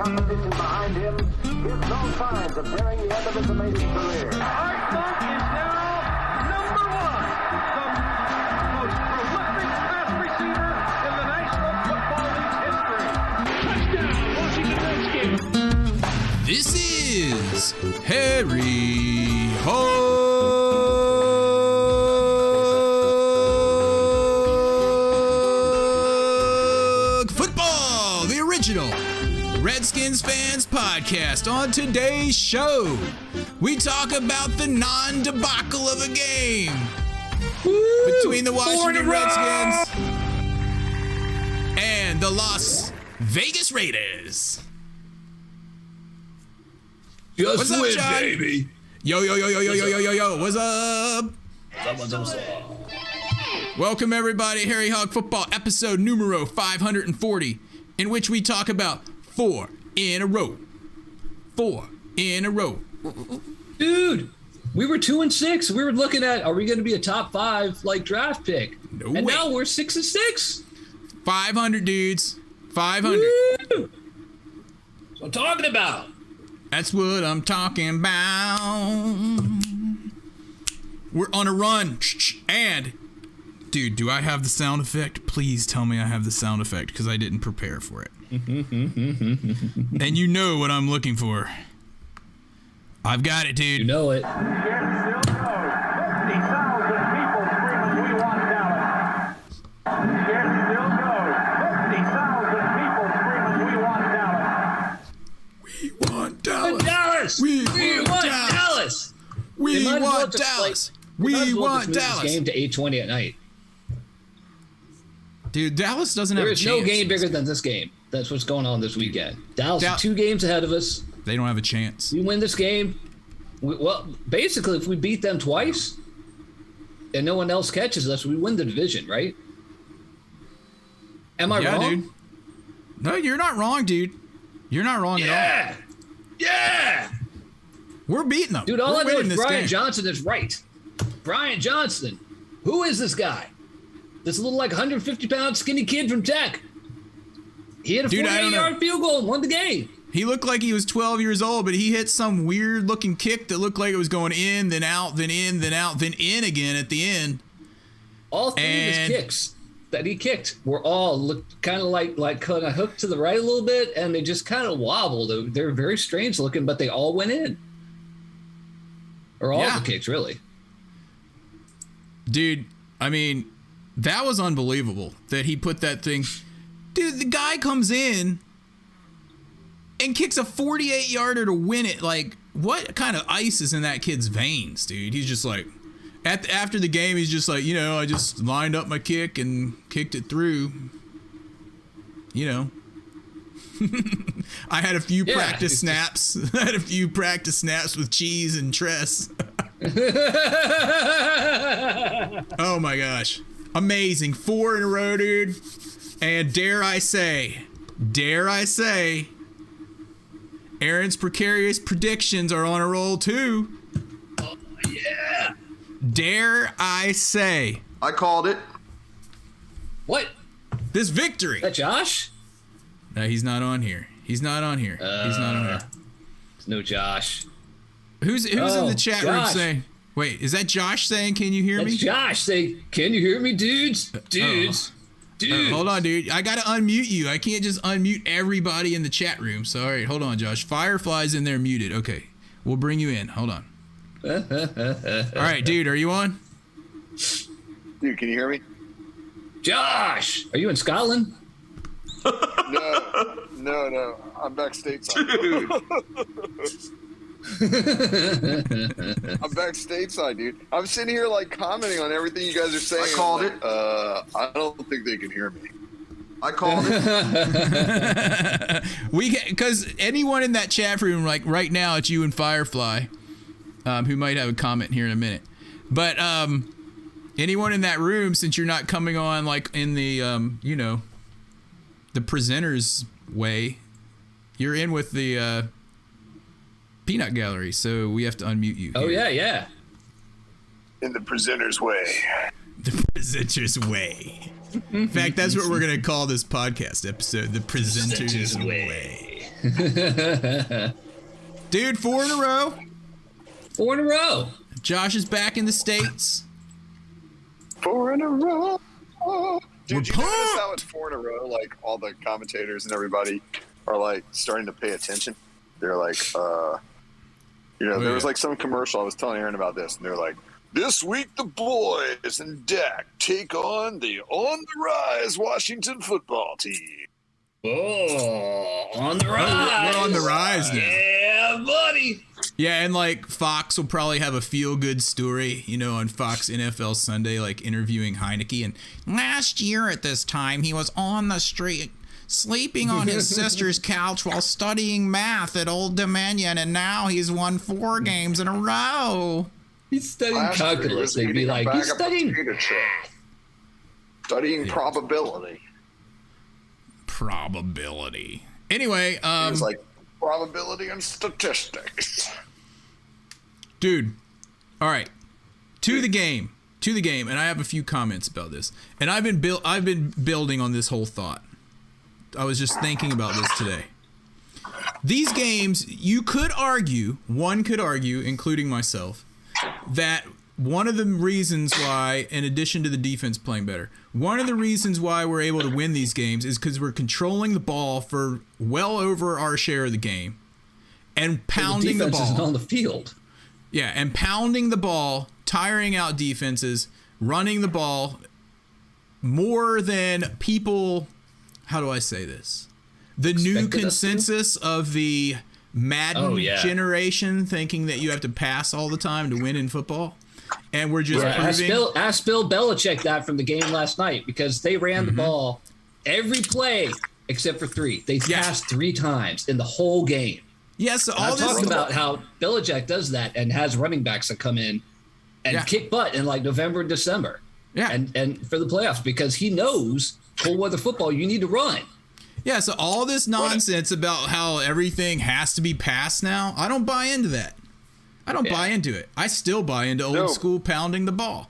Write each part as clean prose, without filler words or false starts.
competition behind him gives no signs of nearing the end of his amazing career. Art Monk is now number one, the most prolific pass receiver in the National Football League's history. Touchdown, Washington Redskins. This is Harry Hog Football, the original Redskins Fans podcast. On today's show, we talk about the non-debacle of a game between the Washington Redskins and the Las Vegas Raiders. Just What's up, win, John? baby. Yo, what's up? What's up? Welcome, everybody. Harry Hog Football, episode numero 540, in which we talk about 4 in a row. 4 in a row. Dude, we were 2-6. We were looking at, are we going to be a top 5 like draft pick? No and way. now we're 6-6. 500 dudes. 500. Woo! That's what I'm talking about. That's what I'm talking about. We're on a run. And, dude, do I have the sound effect? Please tell me I have the sound effect, because I didn't prepare for it. And you know what I'm looking for. I've got it, dude. You know it. Yet still goes. 50,000 people screaming, "We want Dallas." Yet still goes. 50,000 people screaming, "We want Dallas." We want Dallas. Dallas. We want want Dallas. We They might as well want just, Dallas. they might We as well want just move Dallas. This game to 8:20 at night. Dude, Dallas doesn't There have a is chance. no game bigger than this game. That's what's going on this weekend. Dallas is 2 games ahead of us. They don't have a chance. We win this game. Well, basically, if we beat them twice and no one else catches us, we win the division, right? Am I wrong? Dude. No, you're not wrong, dude. You're not wrong at all. Yeah! We're beating them. Dude, all We're I know winning is this Brian game. Johnson is right. Brian Johnson. Who is this guy? This little, like, 150-pound skinny kid from Tech. He hit a Dude, I don't know. 48-yard field goal and won the game. He looked like he was 12 years old, but he hit some weird-looking kick that looked like it was going in, then out, then in, then out, then in again at the end. All 3 of his kicks that he kicked were all looked kind of like kind of hooked to the right a little bit, and they just kind of wobbled. They're very strange looking, but they all went in. Or all the kicks, really. Dude, I mean, that was unbelievable that he put that thing. Dude, the guy comes in and kicks a 48-yarder to win it. Like, what kind of ice is in that kid's veins, dude? He's just like, after the game, he's just like, I just lined up my kick and kicked it through. I had a few practice snaps. I had a few practice snaps with Cheese and Tress. Oh my gosh. Amazing. 4 in a row, dude. And dare I say, Aaron's precarious predictions are on a roll too. Oh, yeah. Dare I say. I called it. What? This victory. Is that Josh? No, he's not on here. He's not on here. No Josh. Who's in the chat room Josh. saying? Wait, is that Josh saying, can you hear me? That's Josh saying, can you hear me, dudes? Dudes. Hold on, dude. I gotta unmute you. I can't just unmute everybody in the chat room. So, all right, hold on, Josh. Firefly's in there muted. Okay, we'll bring you in. Hold on. All right, dude, are you on? Dude, can you hear me? Josh, are you in Scotland? No. I'm back stateside. Dude. I'm back stateside, dude. I'm sitting here like commenting on everything you guys are saying. I called it. I don't think they can hear me. I called it. Because anyone in that chat room, like right now, it's you and Firefly, who might have a comment here in a minute. But anyone in that room, since you're not coming on like in the the presenter's way, you're in with the peanut gallery, so we have to unmute you. Oh, here. yeah. In the presenter's way. The presenter's way. In fact, that's what we're going to call this podcast episode, The Presenter's Way. Dude, 4 in a row. 4 in a row. Josh is back in the States. 4 in a row. Dude, did you notice pumped. how it's 4 in a row? Like, all the commentators and everybody are, like, starting to pay attention. They're like, there was, like, some commercial. I was telling Aaron about this, and they're like, this week the boys and Dak take on the on-the-rise Washington football team. Oh, on the rise. We're on the rise now. Yeah, buddy. Yeah, and like Fox will probably have a feel-good story, on Fox NFL Sunday, like interviewing Heineke. And last year at this time, he was on the street, sleeping on his sister's couch while studying math at Old Dominion, and now he's won 4 games in a row. He's studying calculus. They'd be like, he's studying probability. Probability. Anyway, It's like probability and statistics. Dude, all right, to the game, and I have a few comments about this, and I've been building on this whole thought. I was just thinking about this today. These games, one could argue, including myself, that one of the reasons why, in addition to the defense playing better, one of the reasons why we're able to win these games is because we're controlling the ball for well over our share of the game and pounding the ball. Isn't on the field. Yeah, and pounding the ball, tiring out defenses, running the ball more than people. How do I say this? The new consensus of the Madden generation thinking that you have to pass all the time to win in football. And we're just proving. Ask Bill Belichick that from the game last night, because they ran the ball every play except for 3. They passed 3 times in the whole game. Yes, so I talked about how Belichick does that and has running backs that come in and kick butt in like November and December. Yeah. And for the playoffs, because he knows cold weather football, you need to run. Yeah, so all this nonsense about how everything has to be passed now, I don't buy into that. I don't buy into it. I still buy into old school pounding the ball.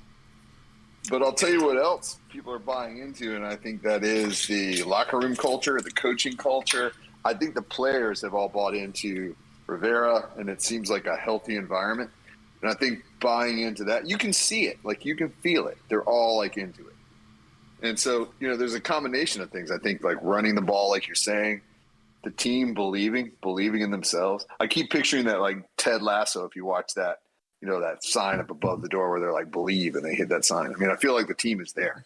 But I'll tell you what else people are buying into, and I think that is the locker room culture, the coaching culture. I think the players have all bought into Rivera, and it seems like a healthy environment. And I think buying into that, you can see it. Like, you can feel it. They're all, like, into it. And so, there's a combination of things. I think, like, running the ball, like you're saying, the team believing in themselves. I keep picturing that, like, Ted Lasso, if you watch that, that sign up above the door where they're like, believe, and they hit that sign. I mean, I feel like the team is there.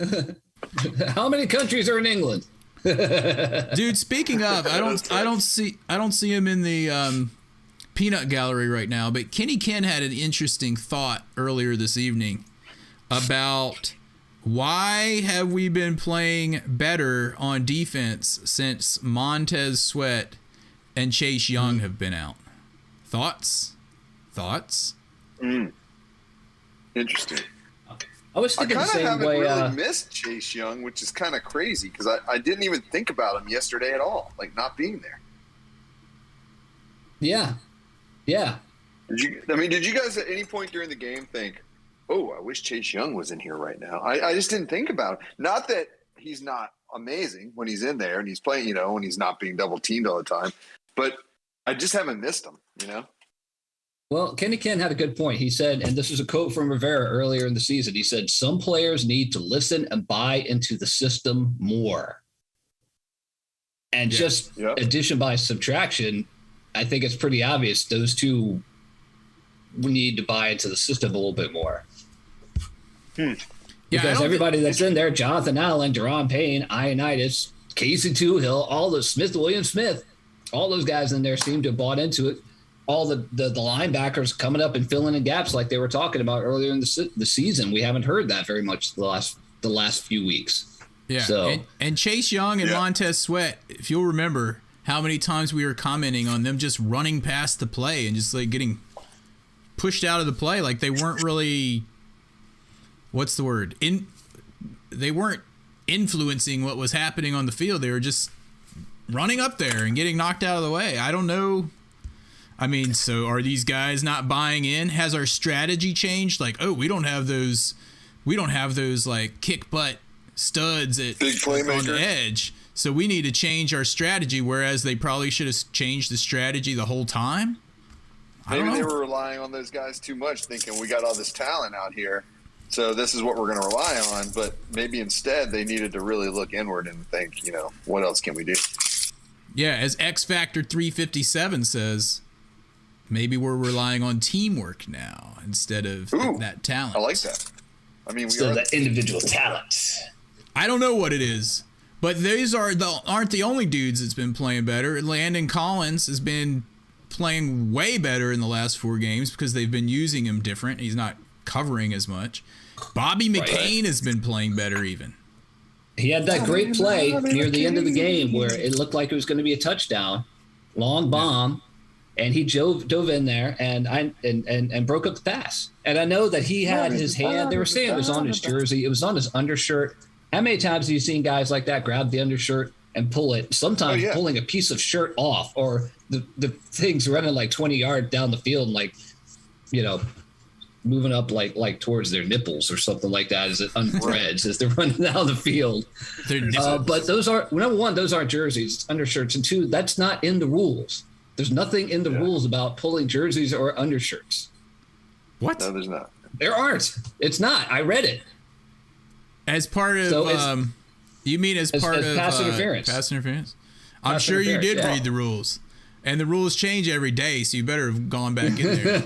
How many countries are in England? Dude, speaking of, I don't see him in the peanut gallery right now, but Kenny Ken had an interesting thought earlier this evening about why have we been playing better on defense since Montez Sweat and Chase Young have been out. Thoughts? Interesting. I was thinking the same way. I really missed Chase Young, which is kind of crazy because I didn't even think about him yesterday at all, like not being there. Yeah. Did you guys at any point during the game think, oh, I wish Chase Young was in here right now? I just didn't think about it. Not that he's not amazing when he's in there and he's playing, when he's not being double teamed all the time, but I just haven't missed him, Well, Kenny Ken had a good point. He said, and this is a quote from Rivera earlier in the season, he said, some players need to listen and buy into the system more. And addition by subtraction, I think it's pretty obvious those two need to buy into the system a little bit more. Because everybody that's in there, Jonathan Allen, Deron Payne, Ionitis, Casey Toohill, all the William Smith, all those guys in there seem to have bought into it. All the linebackers coming up and filling in gaps like they were talking about earlier in the season. We haven't heard that very much the last few weeks. Yeah. So, and Chase Young and Montez Sweat, if you'll remember how many times we were commenting on them just running past the play and just like getting pushed out of the play, like they weren't really, what's the word? They weren't influencing what was happening on the field. They were just running up there and getting knocked out of the way. I don't know. I mean, so are these guys not buying in? Has our strategy changed? Like, oh, we don't have those like kick butt studs at big playmakers on the edge. So we need to change our strategy, whereas they probably should have changed the strategy the whole time. Maybe they were relying on those guys too much, thinking we got all this talent out here, so this is what we're going to rely on. But maybe instead they needed to really look inward and think, what else can we do? Yeah, as X Factor 357 says, maybe we're relying on teamwork now instead of that talent. I like that. I mean, so that individual talent. I don't know what it is, but these aren't the only dudes that's been playing better. Landon Collins has been playing way better in the last 4 games because they've been using him different. He's not covering as much. Bobby McCain has been playing better even. He had that great play near the end of the game where it looked like it was going to be a touchdown, long bomb, and he dove in there and broke up the pass. And I know that he had his hand. They were saying it was on his jersey. It was on his undershirt. How many times have you seen guys like that grab the undershirt and pull it? Sometimes pulling a piece of shirt off, or the thing's running like 20 yards down the field, and like, moving up like towards their nipples or something like that as it unthreads as they're running down the field. But those are, number one, those aren't jerseys, it's undershirts, and 2, that's not in the rules. There's nothing in the rules about pulling jerseys or undershirts. What? No, there's not. There aren't. It's not. I read it. As part of, you mean as part of pass interference? Pass interference. I'm sure you did read the rules, and the rules change every day, so you better have gone back in there.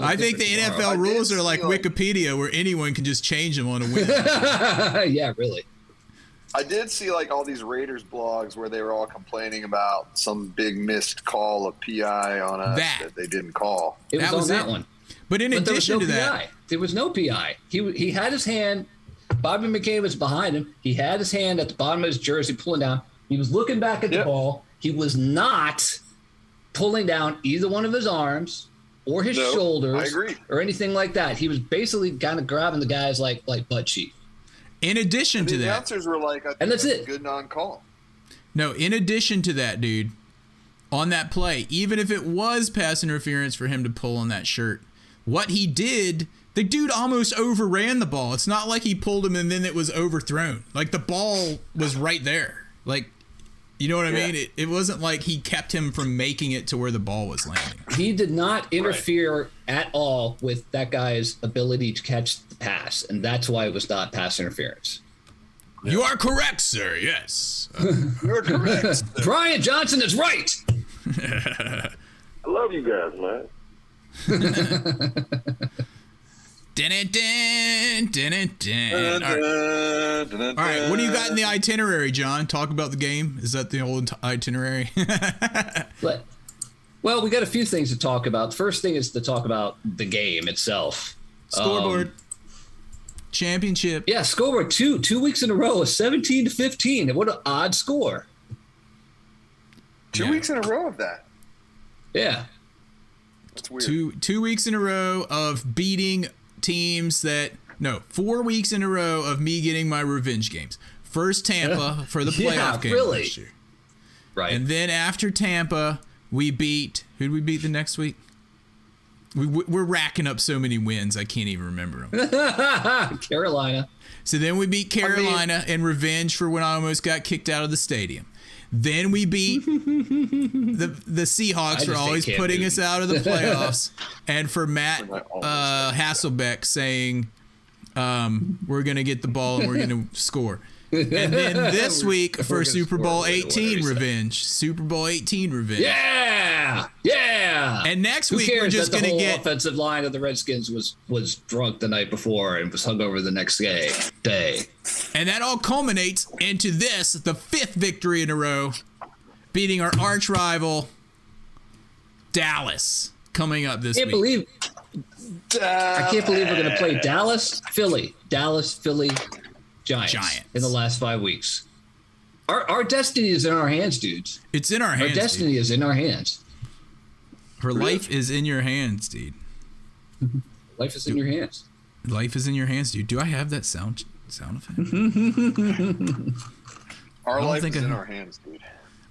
I think the NFL rules are like Wikipedia, where anyone can just change them on a whim. Yeah, really. I did see like all these Raiders blogs where they were all complaining about some big missed call of PI on us that they didn't call. It was on that one. But in addition to that, there was no PI. He had his hand. Bobby McCain was behind him. He had his hand at the bottom of his jersey pulling down. He was looking back at the ball. He was not pulling down either one of his arms or his shoulders or anything like that. He was basically kind of grabbing the guys like butt cheek. In addition to that, the announcers were like, I think and that's it. Good non-call. No, in addition to that, dude, on that play, even if it was pass interference for him to pull on that shirt, what he did, the dude almost overran the ball. It's not like he pulled him and then it was overthrown. Like, the ball was right there. Like, you know what I mean? It wasn't like he kept him from making it to where the ball was landing. He did not interfere at all with that guy's ability to catch the pass, and that's why it was not pass interference. You are correct, sir. Yes. You're correct. Sir. Brian Johnson is right. I love you guys, man. All right, what do you got in the itinerary, John? Talk about the game. Is that the old itinerary? Well, we got a few things to talk about. The first thing is to talk about the game itself. Scoreboard. Championship. Yeah, scoreboard 2 weeks in a row, 17-15. What an odd score. 2 weeks in a row of that. Yeah. That's weird. Two weeks in a row of beating teams 4 weeks in a row of me getting my revenge games. First Tampa for the playoff game last year. Right. And then after Tampa, we beat, who did we beat the next week? We're racking up so many wins, I can't even remember them. Carolina. So then we beat Carolina in revenge for when I almost got kicked out of the stadium. Then we beat the Seahawks for always putting us out of the playoffs, and for Matt Hasselbeck saying we're going to get the ball and we're going to score. And then this week for Super Bowl 18 revenge. Super Bowl 18 revenge. Yeah! Yeah! And next week we're just going to get... offensive line of the Redskins was drunk the night before and was hungover the next day. And that all culminates into this, the 5th victory in a row, beating our arch rival, Dallas, coming up this week. I can't believe we're going to play Dallas, Philly, Giants in the last 5 weeks. Our destiny is in our hands, dudes. It's in our hands. Our destiny is in our hands. Her life is in your hands, dude. Life is in your hands. Life is in your hands, dude. Do I have that sound effect? Our life is in our hands, dude.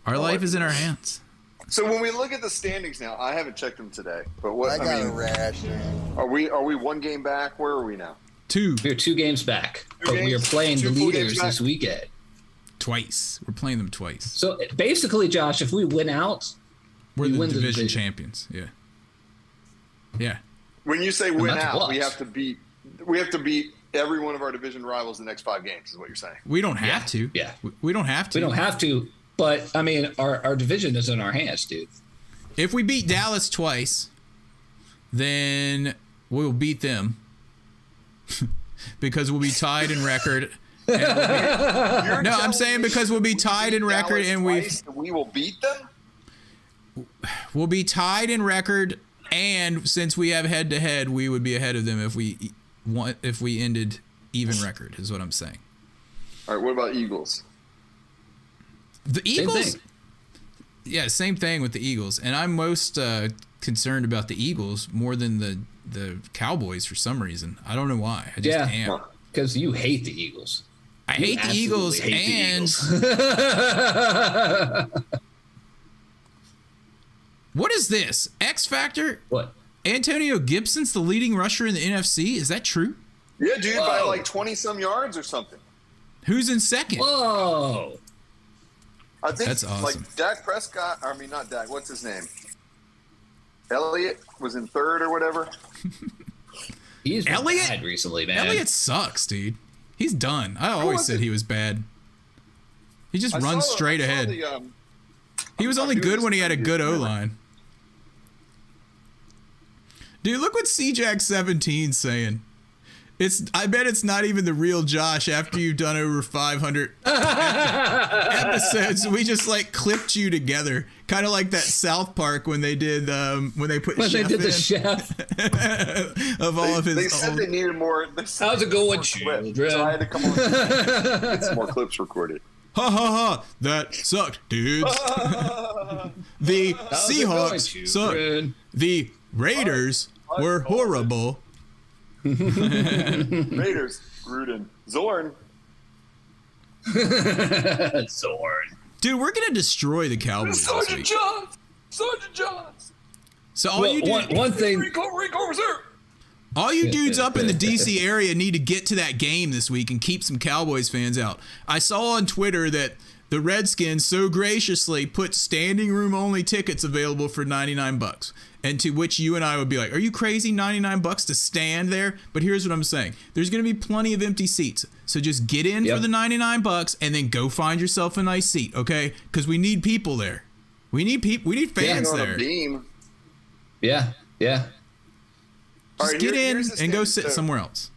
Our life is in our hands. So when we look at the standings now, I haven't checked them today, but I got a rash. Are we 1 game back? Where are we now? 2. We're 2 games back, but we are playing the leaders this weekend. Twice. We're playing them twice. So basically, Josh, if we win out, We're we the win division the division champions. Yeah. Yeah. When you say win that's a out, plus. we have to beat every one of our division rivals the next 5 games. Is what you're saying? We don't have to. Yeah. We don't have to. we don't have to. But I mean, our division is in our hands, dude. If we beat Dallas twice, then we'll beat them because we'll be tied in record. And no, I'm saying because we'll be tied in record and we will beat them. we'll be tied in record, and since we have head to head, we would be ahead of them if we ended even record. Is what I'm saying. All right. What about Eagles? The Eagles. Same thing. Yeah, same thing with the Eagles, and I'm most concerned about the Eagles more than the Cowboys for some reason. I don't know why. I just am. Because you hate the Eagles. I hate the Eagles, and what is this? X Factor? What? Antonio Gibson's the leading rusher in the NFC? Is that true? Yeah, dude, by Whoa. like 20-some yards or something. Who's in second? Whoa. I think That's awesome. like Dak Prescott. I mean, not Dak. What's his name? Elliott was in third or whatever. He's been Elliott? bad recently, man. Elliott sucks, dude. He's done. I always said he was bad. He just runs straight ahead. He was only good when he had a good O-line. Dude, look what CJack17's saying. I bet it's not even the real Josh after you've done over 500 episodes. We just like clipped you together. Kind of like that South Park when they did when they put When Chef they did in the chef. of all of his They said old- they needed more. How's it going, children? So I had to come on and get some more clips recorded. Ha ha ha! That sucked, dudes. The How's it going, Seahawks sucked. children? The Raiders were horrible. Raiders, Gruden, Zorn. Zorn. Dude, we're gonna destroy the Cowboys this week. Sergeant Johns. So all Well, you do, one thing. Rico Reserve. all you dudes up in the DC area need to get to that game this week and keep some Cowboys fans out. I saw on Twitter that the Redskins so graciously put standing room only tickets available for $99. And to which you and I would be like, are you crazy? $99 to stand there? But here's what I'm saying. There's going to be plenty of empty seats. So just get in for the $99 and then go find yourself a nice seat, okay? Because we need people there. We need people. We need fans On a there. beam. Yeah. Just All right, get in here's the and go thing. sit somewhere else.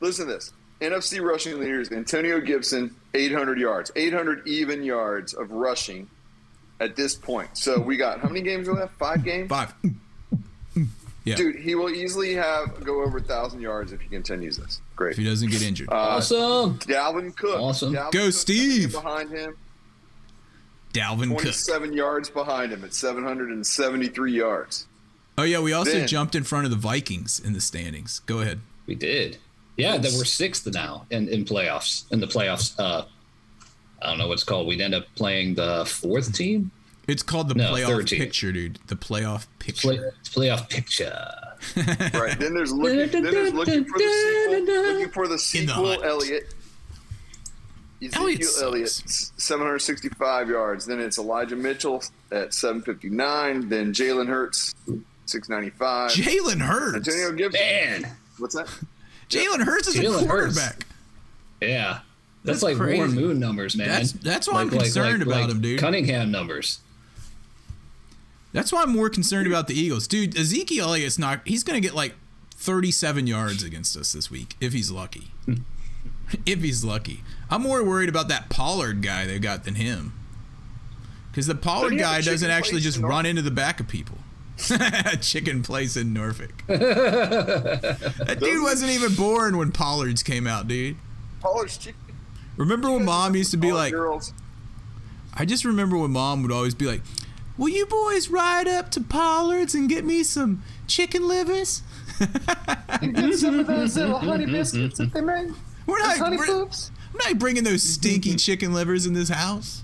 Listen to this. NFC rushing leaders, Antonio Gibson, 800 yards. 800 even yards of rushing at this point. So we got, how many games are left? 5 games? 5. Yeah. Dude, he will easily go over 1,000 yards if he continues this. Great. If he doesn't get injured. Awesome. Dalvin Cook. Awesome. Dalvin Go, Cook Steve. Behind him. Dalvin Cook. 27 yards behind him at 773 yards. Oh, yeah, we also Then- jumped in front of the Vikings in the standings. Go ahead. We did. Yeah, that we're 6th now in playoffs. In the playoffs, I don't know what it's called. We'd end up playing the 4th team. It's called the No, playoff 13. picture, dude. The playoff picture. Playoff picture. Right. Then there's looking for the sequel. hunt. Elliott. Elliott Ezekiel Elliott, sucks. 765 yards. Then it's Elijah Mitchell at 759. Then Jalen Hurts, 695. Jalen Hurts. Antonio Gibson. Man. What's that? Jalen Hurts is Jalen a Hurts. quarterback. Yeah. That's That's like crazy. Warren Moon numbers, man. That's why I'm concerned about him, dude. Cunningham numbers. That's why I'm more concerned about the Eagles. Dude, Ezekiel Elliott's he's going to get like 37 yards against us this week, if he's lucky. If he's lucky. I'm more worried about that Pollard guy they got than him. Because the Pollard Don't you have guy a doesn't chicken actually place just in run into the back of people. Chicken place in Norfolk. That dude wasn't even born when Pollard's came out, dude. Pollard's chicken. Remember when Mom used to be Pollard like, girls. I just remember when Mom would always be like, will you boys ride up to Pollard's and get me some chicken livers? Some of those little honey biscuits that they make. We're not Honey poops. bringing those stinky chicken livers in this house.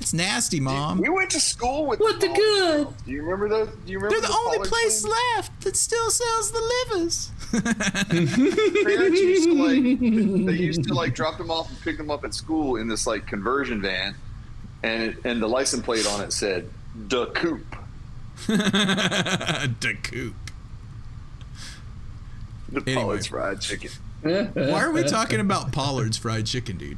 It's nasty, Mom. We went to school with What the good? Do you remember those? Do you remember? They're the only Pollard place thing? left that still sells the livers. Parents used to they used to like drop them off and pick them up at school in this like conversion van, and the license plate on it said "Da Coop." The coop. The Anyway. Pollard's fried chicken. Why are we talking about Pollard's fried chicken, dude?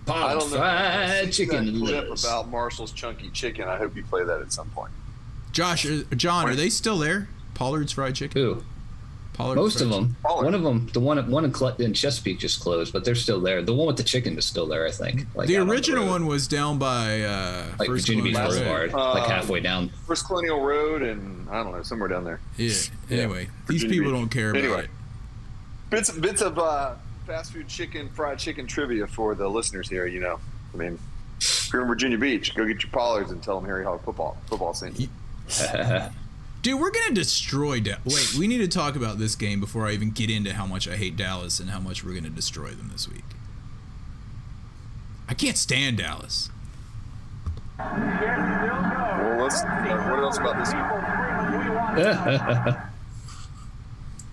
I don't know. Fried I've seen chicken that clip livers. about Marshall's chunky chicken. I hope you play that at some point. John, are they still there? Pollard's fried chicken? Who? Pollard's Most of fried them. Pollard. One of them, the one in Chesapeake just closed, but they're still there. The one with the chicken is still there, I think. Like The out on original road. one was down by like First Virginia Beach Colonial Boulevard, Road. like halfway down. First Colonial Road, and I don't know, somewhere down there. Yeah. Anyway, these Virginia people Beach. don't care about Anyway. it. Bits of fast food fried chicken trivia for the listeners here. You know, I mean, if you're in Virginia Beach, go get your Pollards and tell them Harry Hog football sent you. Dude, we're gonna destroy Wait, we need to talk about this game before I even get into how much I hate Dallas and how much we're gonna destroy them this week. I can't stand Dallas. Well, let's. What else about this?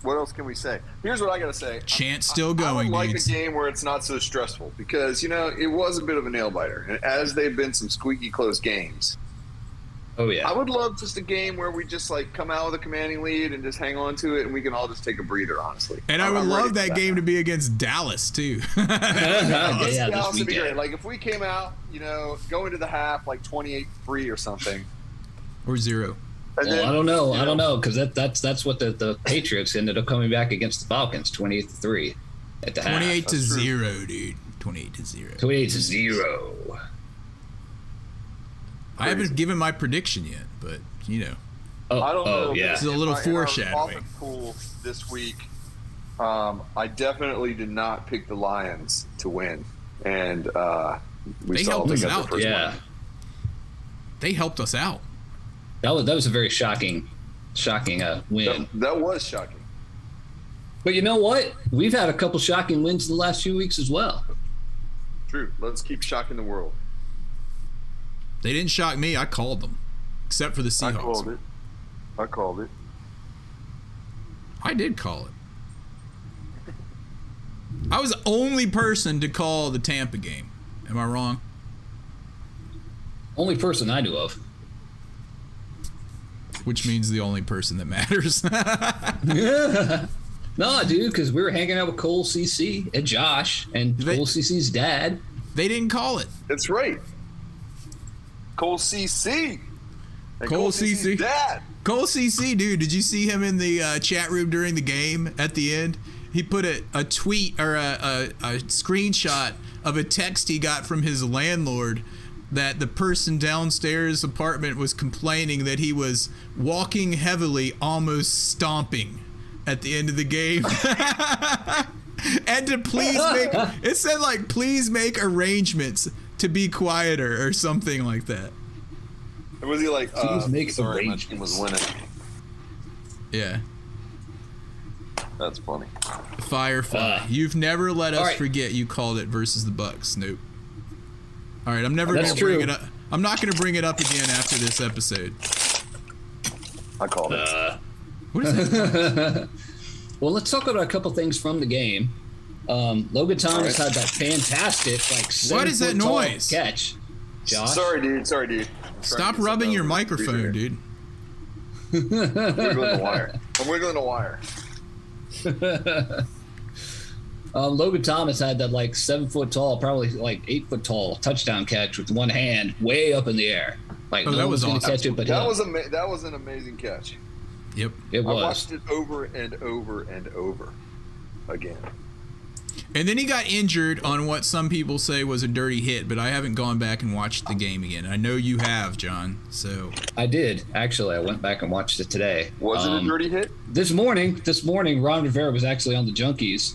What else can we say? Here's what I gotta say. Chant's still I going, would like dudes. a game where it's not so stressful because, you know, it was a bit of a nail biter. And as they've been some squeaky close games, Oh yeah. I would love just a game where we just like come out with a commanding lead and just hang on to it and we can all just take a breather, honestly. And I would I'm ready love for that game to be against Dallas too. yeah, This this would be great. weekend. Like if we came out, you know, go into the half like 28-3 or something. Or 0. And Well, then, I don't know. you I don't know because that's what the Patriots ended up coming back against the Falcons, 28-3 at the half. 28 to That's true. 0, dude. 28 to 0. 28-0. I haven't given my prediction yet, but you know. I don't know. Yeah. This is a little In our foreshadowing. offense pool this week, I definitely did not pick the Lions to win, and we They saw helped they us got out, their first Yeah. win. They helped us out. That was a very shocking win. That was shocking. But you know what? We've had a couple shocking wins in the last few weeks as well. True. Let's keep shocking the world. They didn't shock me. I called them, except for the I Seahawks. called it. I did call it. I was the only person to call the Tampa game. Am I wrong? Only person I knew of. Which means the only person that matters. No, dude, because we were hanging out with Cole CC and Josh and Cole CC's dad. They didn't call it. That's right. Cole CC. And Cole CC's CC. dad. Cole CC, dude, did you see him in the chat room during the game at the end? He put a tweet or a screenshot of a text he got from his landlord that the person downstairs apartment was complaining that he was walking heavily, almost stomping at the end of the game. And to please it said like, please make arrangements to be quieter or something like that. And was he like, Please make sorry, my arrangements. team was winning. Yeah. That's funny. Firefly. You've never let us all right. forget you called it versus the Bucks. Nope. All right, I'm never That's going to bring true. it up. I'm not going to bring it up again after this episode. I called it. What is that? Well, let's talk about a couple things from the game. Logan Thomas had that fantastic, like, What is that 7-foot-tall noise? catch. Josh? Sorry, dude. I'm trying Stop to get rubbing something your out of the microphone, freezer. dude. I'm wiggling the wire. I'm wiggling the wire. Logan Thomas had that like 7-foot-tall, probably like 8-foot-tall touchdown catch with one hand way up in the air. Like Oh, no that one was gonna awesome. catch it, but That him. was an amazing catch. Yep. It I was. watched it over and over and over again. And then he got injured on what some people say was a dirty hit, but I haven't gone back and watched the game again. I know you have, John. So I did actually. I went back and watched it today. Was it a dirty hit? This morning, Ron Rivera was actually on the Junkies,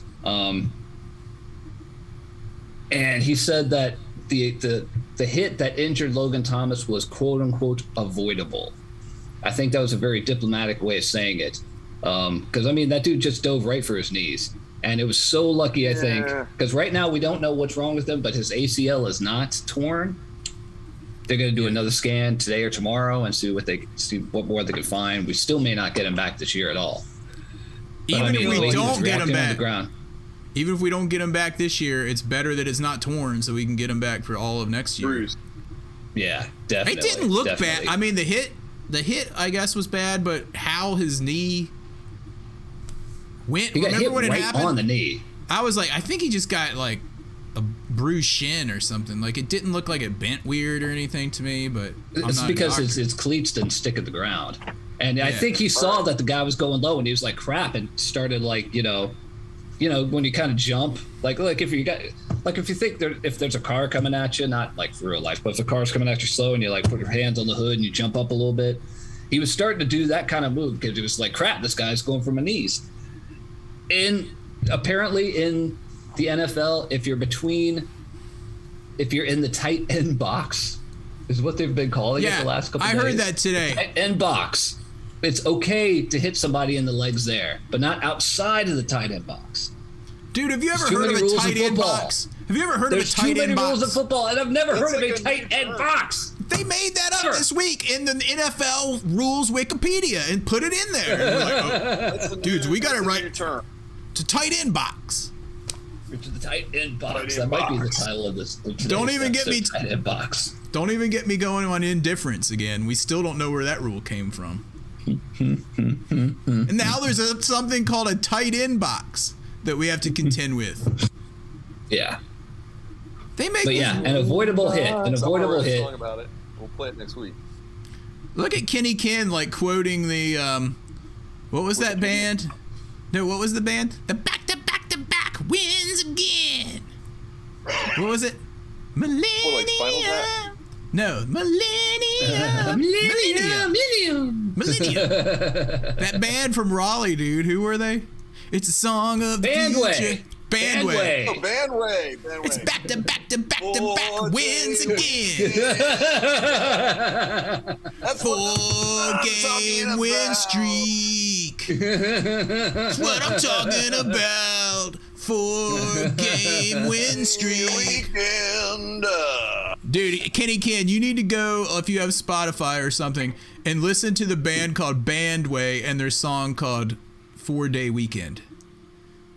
and he said that the hit that injured Logan Thomas was quote unquote avoidable. I think that was a very diplomatic way of saying it, because I mean that dude just dove right for his knees, and it was so lucky I think Yeah. because right now we don't know what's wrong with him, but his ACL is not torn. they're going to do another scan today or tomorrow and see what more they can find. We still may not get him back this year at all. Even if we don't get him back, even if we don't get him back this year, it's better that it's not torn, so we can get him back for all of next year. Bruised. Yeah, definitely. It didn't look bad. I mean, the hit, I guess, was bad, but how his knee went. He got remember hit when it right happened? on the knee. I was like, I think he just got like a bruised shin or something. Like, it didn't look like it bent weird or anything to me, but It's because his cleats didn't stick at the ground. And I think he saw that the guy was going low, and he was like, crap, and started like, you know, when you kind of jump, like if you think if there's a car coming at you, not like real life, but if the car's coming at you slow and you like put your hands on the hood and you jump up a little bit, he was starting to do that kind of move because it was like, crap, this guy's going for my knees. And apparently in the NFL, if you're in the tight end box, is what they've been calling it the last couple I days. heard that today. Tight end box. It's okay to hit somebody in the legs there, but not outside of the tight end box. Dude, have you ever heard of a tight end box? Have you ever heard of a tight end box? There's too many rules of football, and I've never heard of a tight end box. They made that up this week in the NFL rules Wikipedia and put it in there. And we're like, dudes, we got to write to tight end box. To the tight end box. That might be the title of this. Don't even get me tight end box. Don't even get me going on indifference again. We still don't know where that rule came from. And now there's something called a tight end box that we have to contend with. Yeah. They make an avoidable hit. An avoidable hit. Song about it. We'll play it next week. Look at Kenny Ken like quoting the what was that band? No, what was the band? The back wins again. What was it? Millennium. What, like Spinal Tap? No, Millennium. That band from Raleigh, dude. Who were they? It's a song of the future. Bandway. Oh, Bandway. It's back to back wins again. That's 4-game win streak. That's what I'm talking about. 4-game win streak. Dude, Kenny Ken, you need to go, if you have Spotify or something, and listen to the band called Bandway and their song called 4-Day Weekend.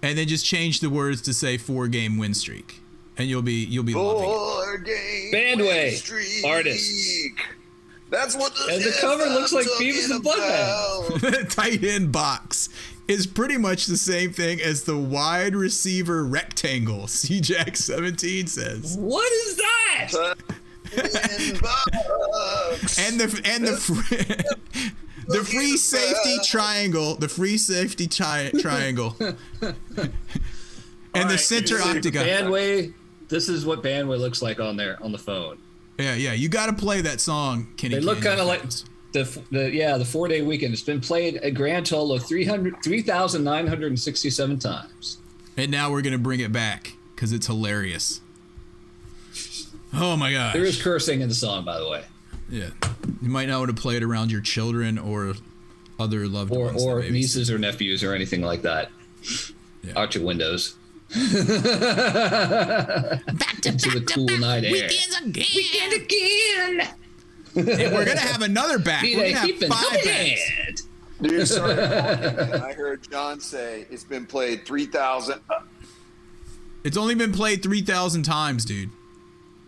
And then just change the words to say 4-game win streak. And you'll be loving it. 4-game Bandway win streak. artists. That's what the cover looks like Beavis and Butthead. Tight end box is pretty much the same thing as the wide receiver rectangle. CJack 17 says. What is that? and the free safety triangle. The free safety triangle. And the center octagon. Bandway. This is what Bandway looks like on the phone. Yeah. You got to play that song, Kenny. They look kind of like the 4-day weekend. It's been played a grand total of 3,967 times. And now we're gonna bring it back because it's hilarious. Oh my gosh. There is cursing in the song, by the way. Yeah, you might not want to play it around your children or other loved ones, or nieces or nephews or anything like that. Yeah. Out your windows. Back to the cool night air. Weekend again. And we're gonna have another back. We're gonna have 5 backs. Dude, sorry. I heard John say it's been played 3,000. It's only been played 3,000 times, dude.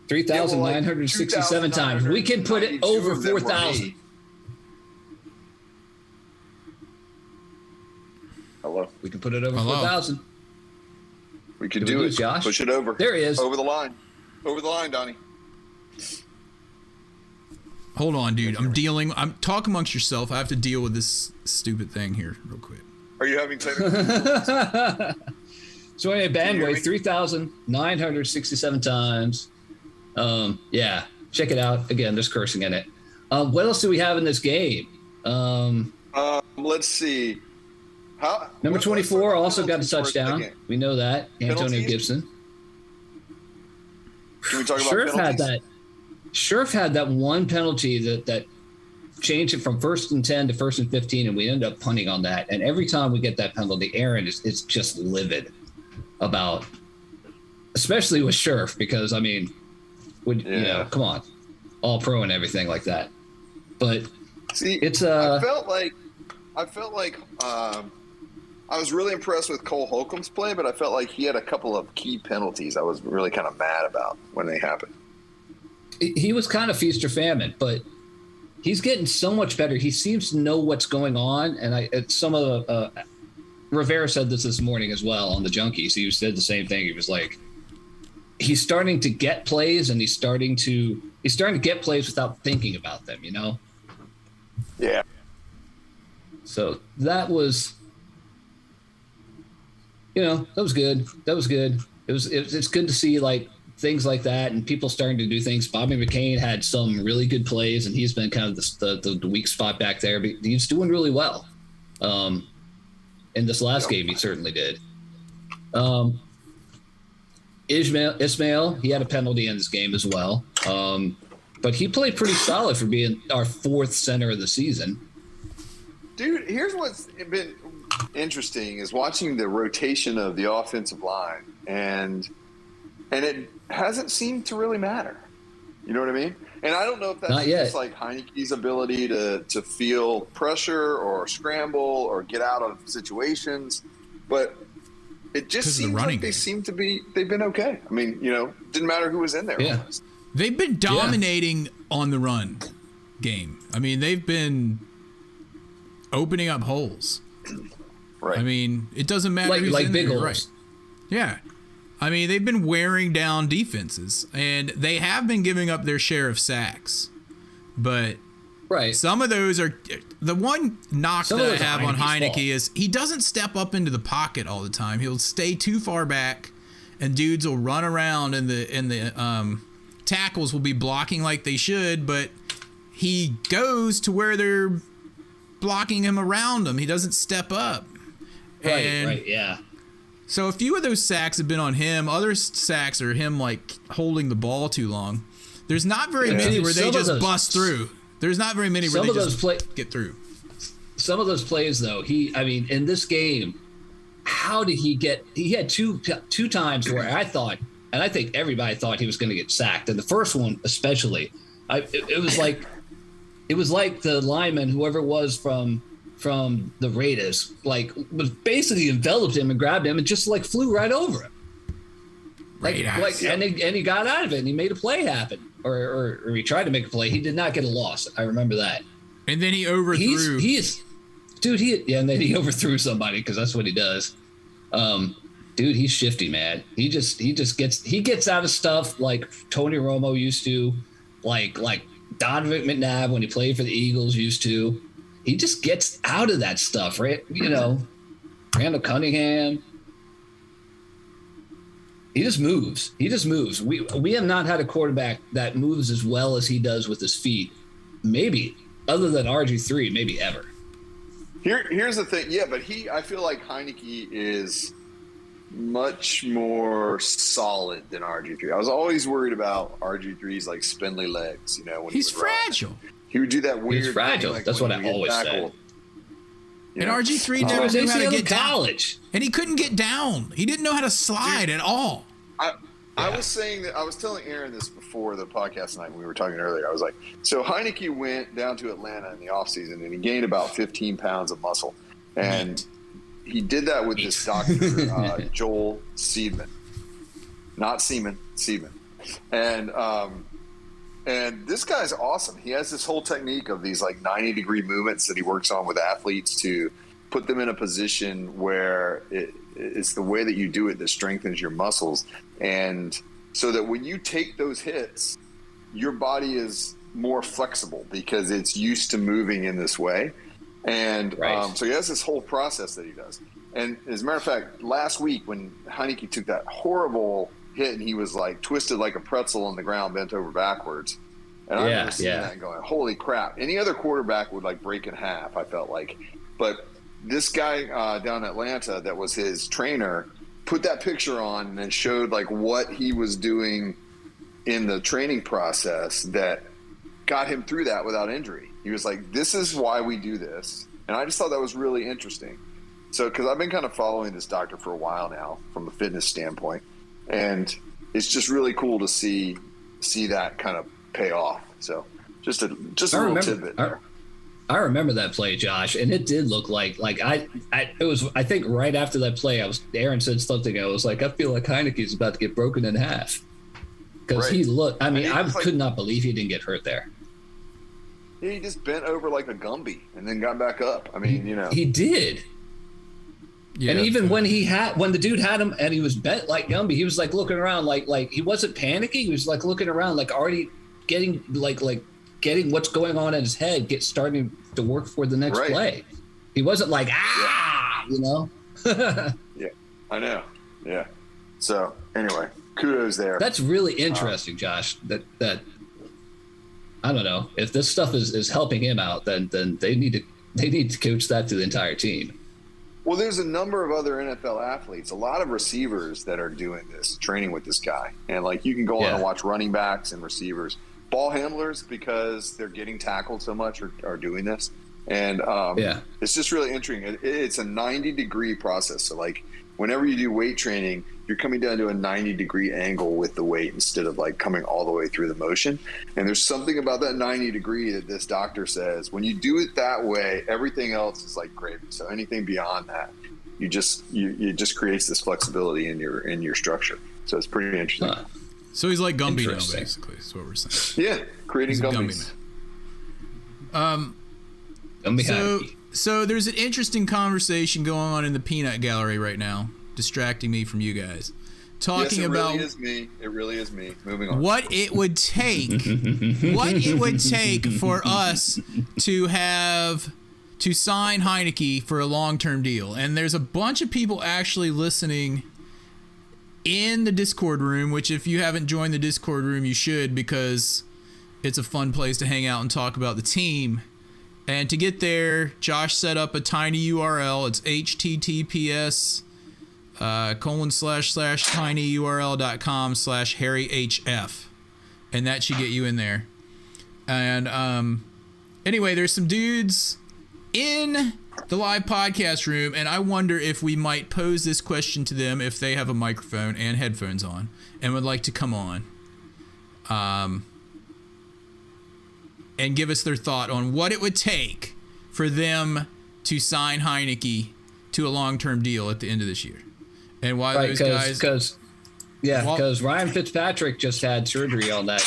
3,967 times. We can put it over 4,000. Hello. We can put it over 4,000. We can do it, Josh. Push it over. There he is. Over the line. Over the line, Donnie. Hold on, dude. Talk amongst yourself. I have to deal with this stupid thing here real quick. Are you having technical? So anyway, Bandway 3,967 times. Yeah, check it out. Again, there's cursing in it. What else do we have in this game? Let's see. Number 24 also got a touchdown. We know that. Antonio Gibson. Can we talk about penalties? Scherf had that one penalty that changed it from 1st and 10 to 1st and 15, and we ended up punting on that. And every time we get that penalty, Aaron is just livid about, especially with Scherf, because I mean, you know, come on. all pro and everything like that. But see, it's I felt like I was really impressed with Cole Holcomb's play, but I felt like he had a couple of key penalties I was really kind of mad about when they happened. He was kind of feast or famine, but he's getting so much better. He seems to know what's going on, and some of the Rivera said this morning as well on the Junkies. He said the same thing. He was like, he's starting to get plays, and he's starting to get plays without thinking about them. You know? Yeah. So that was, that was good. It's good to see like things like that and people starting to do things. Bobby McCain had some really good plays, and he's been kind of the weak spot back there, but he's doing really well. In this last game, he certainly did. Ismail, he had a penalty in this game as well. But he played pretty solid for being our fourth center of the season. Dude, here's what's been interesting is watching the rotation of the offensive line, and it hasn't seemed to really matter. You know what I mean? And I don't know if that's just like Heineke's ability to feel pressure or scramble or get out of situations, but it just seems like they've been okay. I mean, didn't matter who was in there. Yeah. Almost. They've been dominating on the run game. I mean, they've been opening up holes. Right. I mean, it doesn't matter who's in big there. holes. Right. Yeah. I mean, they've been wearing down defenses, and they have been giving up their share of sacks. But some of those are the one knock that I have on Heineke is he doesn't step up into the pocket all the time. He'll stay too far back, and dudes will run around, and the tackles will be blocking like they should, but he goes to where they're blocking him around him. He doesn't step up. Right, yeah. So a few of those sacks have been on him. Other sacks are him like holding the ball too long. There's not very many where they just bust through. There's not very many where they just get through. Some of those plays, though, in this game, how did he get? He had two times where I thought, and I think everybody thought he was going to get sacked. And the first one, especially, it was like the lineman, whoever it was from the Raiders, was basically enveloped him and grabbed him and just flew right over him. And he got out of it and he made a play happen, or he tried to make a play. He did not get a loss. I remember that. And then he overthrew. And then he overthrew somebody because that's what he does. Dude, he's shifty, man. He gets out of stuff like Tony Romo used to, like Donovan McNabb when he played for the Eagles used to. He just gets out of that stuff, right? Randall Cunningham. He just moves. We have not had a quarterback that moves as well as he does with his feet. Maybe, other than RG3, maybe ever. Here's the thing. Yeah, but I feel like Heineke is much more solid than RG3. I was always worried about RG3's spindly legs, when he's fragile. He would do that weird. He's fragile. Thing, that's what I always said. And RG3 never knew how to get college. Down. And he couldn't get down. He didn't know how to slide at all. I was saying that I was telling Aaron this before the podcast tonight when we were talking earlier. I was like, so Heineke went down to Atlanta in the offseason and he gained about 15 pounds of muscle. And he did that with this doctor, Joel Seedman. Not Seaman, Seedman. And this guy's awesome. He has this whole technique of these 90-degree movements that he works on with athletes to put them in a position where it's the way that you do it that strengthens your muscles. And so that when you take those hits, your body is more flexible because it's used to moving in this way. And so he has this whole process that he does. And as a matter of fact, last week when Heineke took that horrible hit and he was twisted like a pretzel on the ground, bent over backwards. And I remember seeing that and going, holy crap. Any other quarterback would break in half, I felt like. But this guy down in Atlanta that was his trainer put that picture on and showed what he was doing in the training process that got him through that without injury. He was like, this is why we do this. And I just thought that was really interesting. So, because I've been kind of following this doctor for a while now from a fitness standpoint. And it's just really cool to see that kind of pay off. So just a little tidbit. I remember that play, Josh, and it did look like it was. I think right after that play, Aaron said something. I was like, I feel like Heineke's about to get broken in half because he looked. I mean, I could not believe he didn't get hurt there. He just bent over like a Gumby and then got back up. I mean, he did. Yeah, and even when the dude had him and he was bent like Gumby, he was like looking around like he wasn't panicking. He was like looking around like already getting getting what's going on in his head, starting to work for the next play. He wasn't like Yeah, I know. Yeah. So anyway, kudos there. That's really interesting, Josh. That I don't know if this stuff is helping him out. Then they need to coach that to the entire team. Well, there's a number of other NFL athletes, a lot of receivers that are doing this, training with this guy. And, you can go on and watch running backs and receivers. Ball handlers, because they're getting tackled so much, are doing this. And it's just really interesting. It's a 90-degree process. So, whenever you do weight training, you're coming down to a 90-degree angle with the weight instead of, coming all the way through the motion. And there's something about that 90-degree that this doctor says, when you do it that way, everything else is like gravy. So anything beyond that, you just creates this flexibility in your structure. So it's pretty interesting. So he's like Gumby now, basically, is what we're saying. Yeah, creating Gumbies. So there's an interesting conversation going on in the peanut gallery right now, distracting me from you guys. Talking about it really is me. Moving on. What it would take for us to sign Heineke for a long-term deal. And there's a bunch of people actually listening in the Discord room, which if you haven't joined the Discord room, you should, because it's a fun place to hang out and talk about the team. And to get there, Josh set up a tiny URL. It's https://tinyurl.com/HarryHF. And that should get you in there. And anyway, there's some dudes in the live podcast room, and I wonder if we might pose this question to them if they have a microphone and headphones on and would like to come on and give us their thought on what it would take for them to sign Heineke to a long-term deal at the end of this year. And why those guys... Because Ryan Fitzpatrick just had surgery on that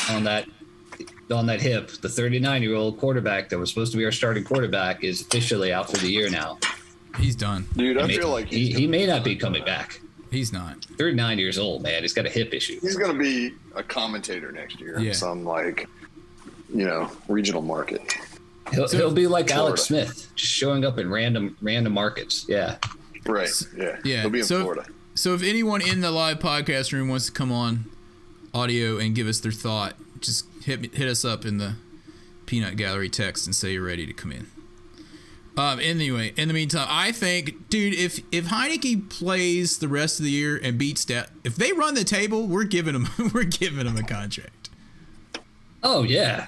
hip. The 39-year-old quarterback that was supposed to be our starting quarterback is officially out for the year now. He's done. Dude, I feel like he may not be coming back. He's not. 39 years old, man. He's got a hip issue. He's going to be a commentator next year in some regional market. He'll be like Florida. Alex Smith, just showing up in random markets. Yeah. Right. Yeah. He'll be in Florida. So if anyone in the live podcast room wants to come on audio and give us their thought, just hit us up in the Peanut Gallery text and say you're ready to come in. Anyway, in the meantime, I think, dude, if Heineke plays the rest of the year and beats that, if they run the table, we're giving him a contract. Oh yeah.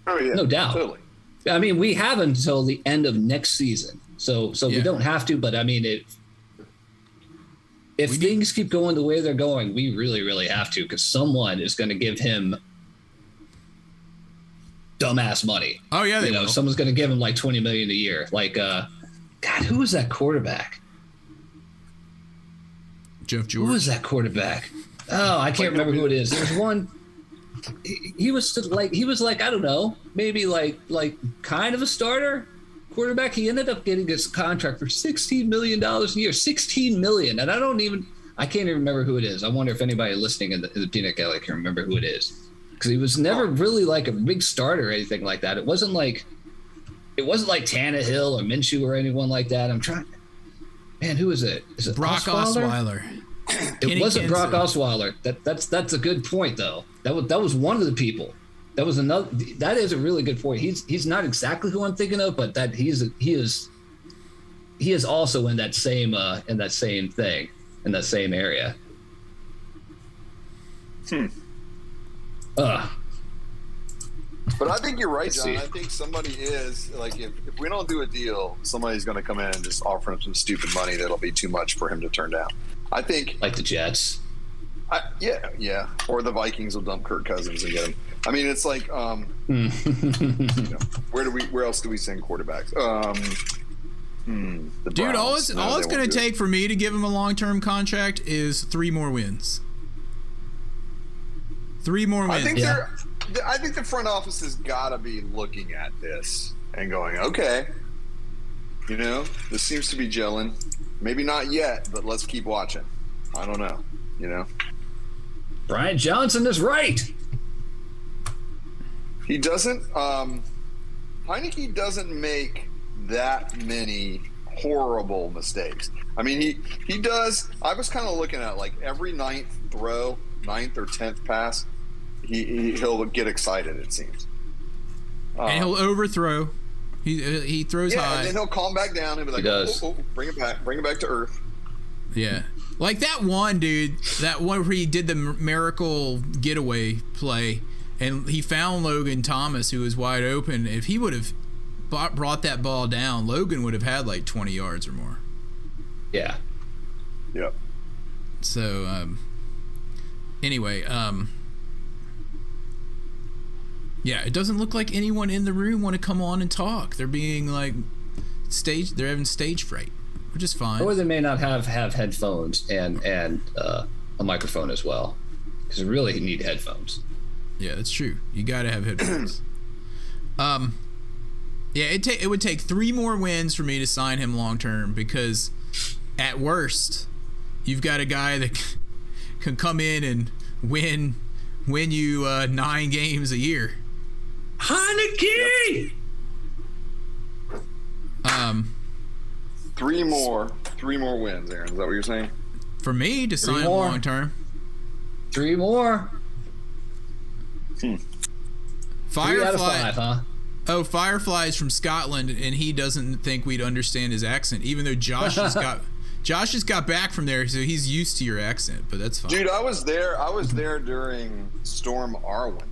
Oh yeah. No doubt. Totally. I mean, we have until the end of next season, so we don't have to. But I mean, if things keep going the way they're going, we really, really have to, because someone is going to give him dumbass money. Oh yeah, they will. Someone's going to give him like $20 million a year. Like, God, who was that quarterback? Jeff George. Who was that quarterback? Oh, I can't remember who it is. There's one. He was like I don't know, maybe like kind of a starter quarterback. He ended up getting his contract for $16 million a year. $16 million, and I can't even remember who it is. I wonder if anybody listening in the Peanut Gallery can remember who it is, because he was never really like a big starter or anything like that. It wasn't like Tannehill or Minshew or anyone like that. I'm trying. Man, who is it? Is it Brock Osweiler? It wasn't Brock Osweiler. That's a good point though. That was one of the people. That was another. That is a really good point. He's not exactly who I'm thinking of, but that he is also in that same thing, in that same area. But I think you're right, John. I think somebody is like, if we don't do a deal, somebody's going to come in and just offer him some stupid money that'll be too much for him to turn down. I think like the Jets. Yeah. Or the Vikings will dump Kirk Cousins and get him. I mean, it's like, where else do we send quarterbacks? The Dude, all Browns. it's going to take for me to give him a long-term contract is 3 more wins. 3 more wins. I think the front office has got to be looking at this and going, okay, this seems to be gelling. Maybe not yet, but let's keep watching. I don't know, Brian Johnson is right. He doesn't. Heineke doesn't make that many horrible mistakes. I mean, he does. I was kind of looking at like every ninth or 10th pass, he'll get excited. It seems, and he'll overthrow. He throws high, and then he'll calm back down and be like, oh, bring it back to earth. Yeah. Like that one, dude, where he did the miracle getaway play and he found Logan Thomas, who was wide open. If he would have brought that ball down, Logan would have had like 20 yards or more. Yeah. Yep. So, anyway, yeah, it doesn't look like anyone in the room want to come on and talk. They're being like they're having stage fright, which is fine. Or they may not have headphones and a microphone as well, because you really need headphones. Yeah, that's true. You got to have headphones. Yeah, it would take 3 more wins for me to sign him long term, because at worst, you've got a guy that can come in and win you 9 games a year. Heineke! Three more wins, Aaron. Is that what you're saying? For me to sign him long term. 3 more. 3 out of 5, huh? Oh, Firefly's from Scotland, and he doesn't think we'd understand his accent, even though Josh just got back from there, so he's used to your accent. But that's fine. Dude, I was there during Storm Arwen.